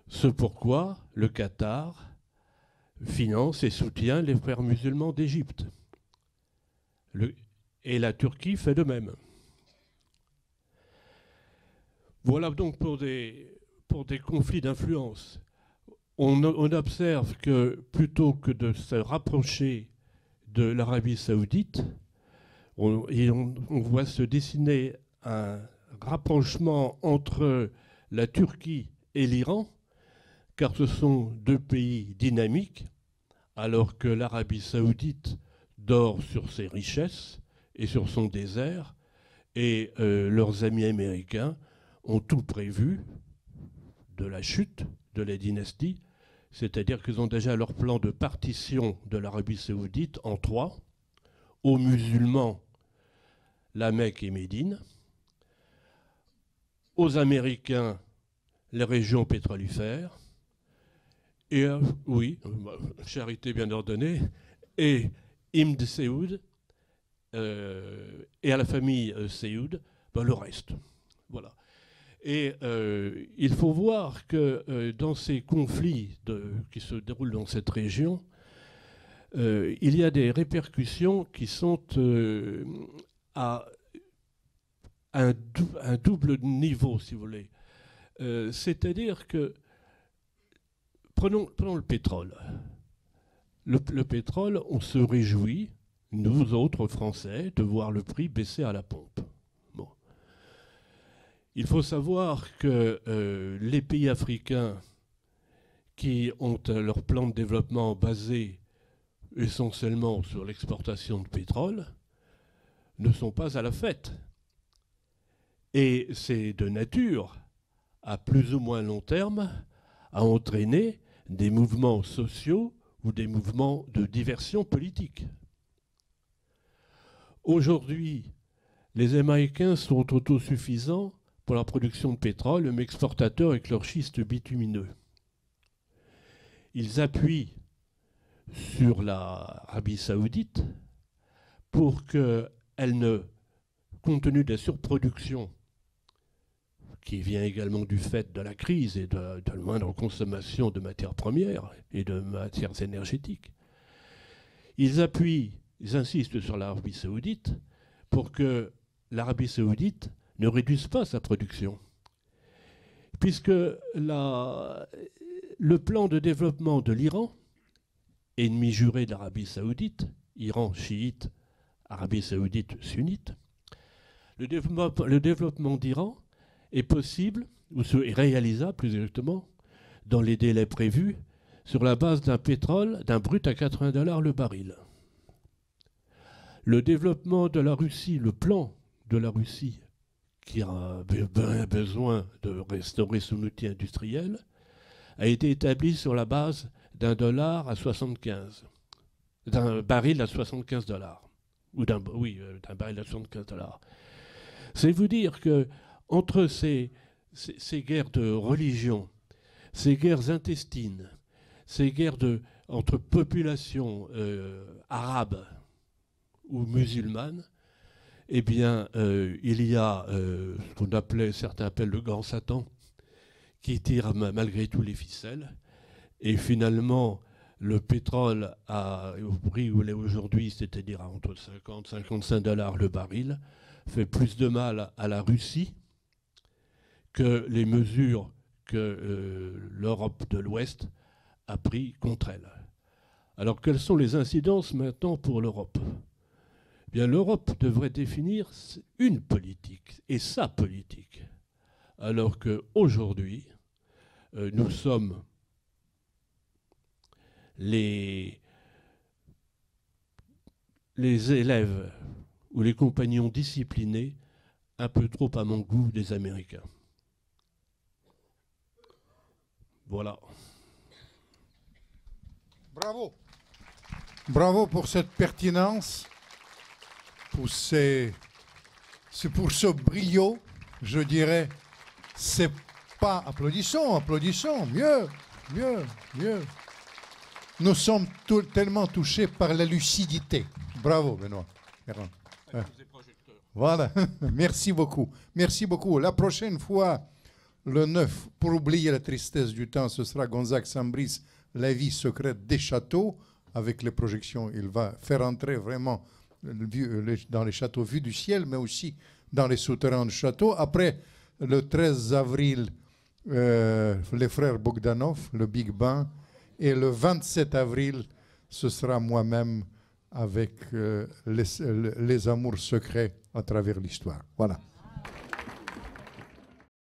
Ce pourquoi le Qatar finance et soutient les frères musulmans d'Égypte. Et la Turquie fait de même. Voilà donc pour des conflits d'influence. On observe que plutôt que de se rapprocher de l'Arabie saoudite, on voit se dessiner un rapprochement entre la Turquie et l'Iran, car ce sont 2 pays dynamiques, alors que l'Arabie saoudite dort sur ses richesses et sur son désert, et leurs amis américains ont tout prévu de la chute de la dynastie, c'est-à-dire qu'ils ont déjà leur plan de partition de l'Arabie saoudite en 3, aux musulmans, la Mecque et Médine, aux Américains, les régions pétrolifères, et charité bien ordonnée, et Ibn Saoud, et à la famille Saoud, le reste. Voilà. Et il faut voir que dans ces conflits qui se déroulent dans cette région, il y a des répercussions qui sont à un double niveau, si vous voulez. C'est-à-dire que, prenons le pétrole. Le pétrole, on se réjouit, nous autres Français, de voir le prix baisser à la pompe. Bon. Il faut savoir que les pays africains qui ont leur plan de développement basé essentiellement sur l'exportation de pétrole ne sont pas à la fête. Et c'est de nature, à plus ou moins long terme, à entraîner des mouvements sociaux ou des mouvements de diversion politique. Aujourd'hui, les Américains sont autosuffisants pour la production de pétrole, mais exportateurs avec leurs schistes bitumineux. Ils appuient sur l'Arabie saoudite pour qu'elle ne, compte tenu de la surproduction qui vient également du fait de la crise et de la moindre consommation de matières premières et de matières énergétiques, ils insistent sur l'Arabie saoudite pour que l'Arabie saoudite ne réduise pas sa production. Puisque le plan de développement de l'Iran, ennemi juré de l'Arabie saoudite, Iran chiite, Arabie saoudite sunnite, le développement d'Iran est possible, ou est réalisable plus exactement, dans les délais prévus, sur la base d'un pétrole, d'un brut à $80 le baril. Le développement de la Russie, le plan de la Russie, qui a besoin de restaurer son outil industriel, a été établi sur la base d'un dollar à 75, d'un baril à $75, ou d'un baril à $75. C'est vous dire que entre ces guerres de religion, ces guerres intestines, ces guerres entre populations arabes ou musulmanes, eh bien, il y a ce certains appellent le grand Satan, qui tire malgré tout les ficelles. Et finalement, le pétrole au prix où il est aujourd'hui, c'est-à-dire entre 50 et 55 $ le baril, fait plus de mal à la Russie que les mesures que l'Europe de l'Ouest a prises contre elle. Alors, quelles sont les incidences maintenant pour l'Europe ? Bien, l'Europe devrait définir une politique, et sa politique. Alors qu'aujourd'hui, nous sommes les élèves ou les compagnons disciplinés un peu trop à mon goût des Américains. Voilà. Bravo. Bravo pour cette pertinence. c'est pour ce brio, je dirais, c'est pas... Applaudissons, applaudissons, mieux. Nous sommes tellement touchés par la lucidité. Bravo, Benoît. Voilà, merci beaucoup. Merci beaucoup. La prochaine fois, le 9, pour oublier la tristesse du temps, ce sera Gonzague Sambris, La vie secrète des châteaux. Avec les projections, il va faire entrer vraiment dans les châteaux vus du ciel, mais aussi dans les souterrains du château. Après, le 13 avril, les frères Bogdanov, le Big Bang. Et le 27 avril, ce sera moi-même avec les amours secrets à travers l'histoire. Voilà.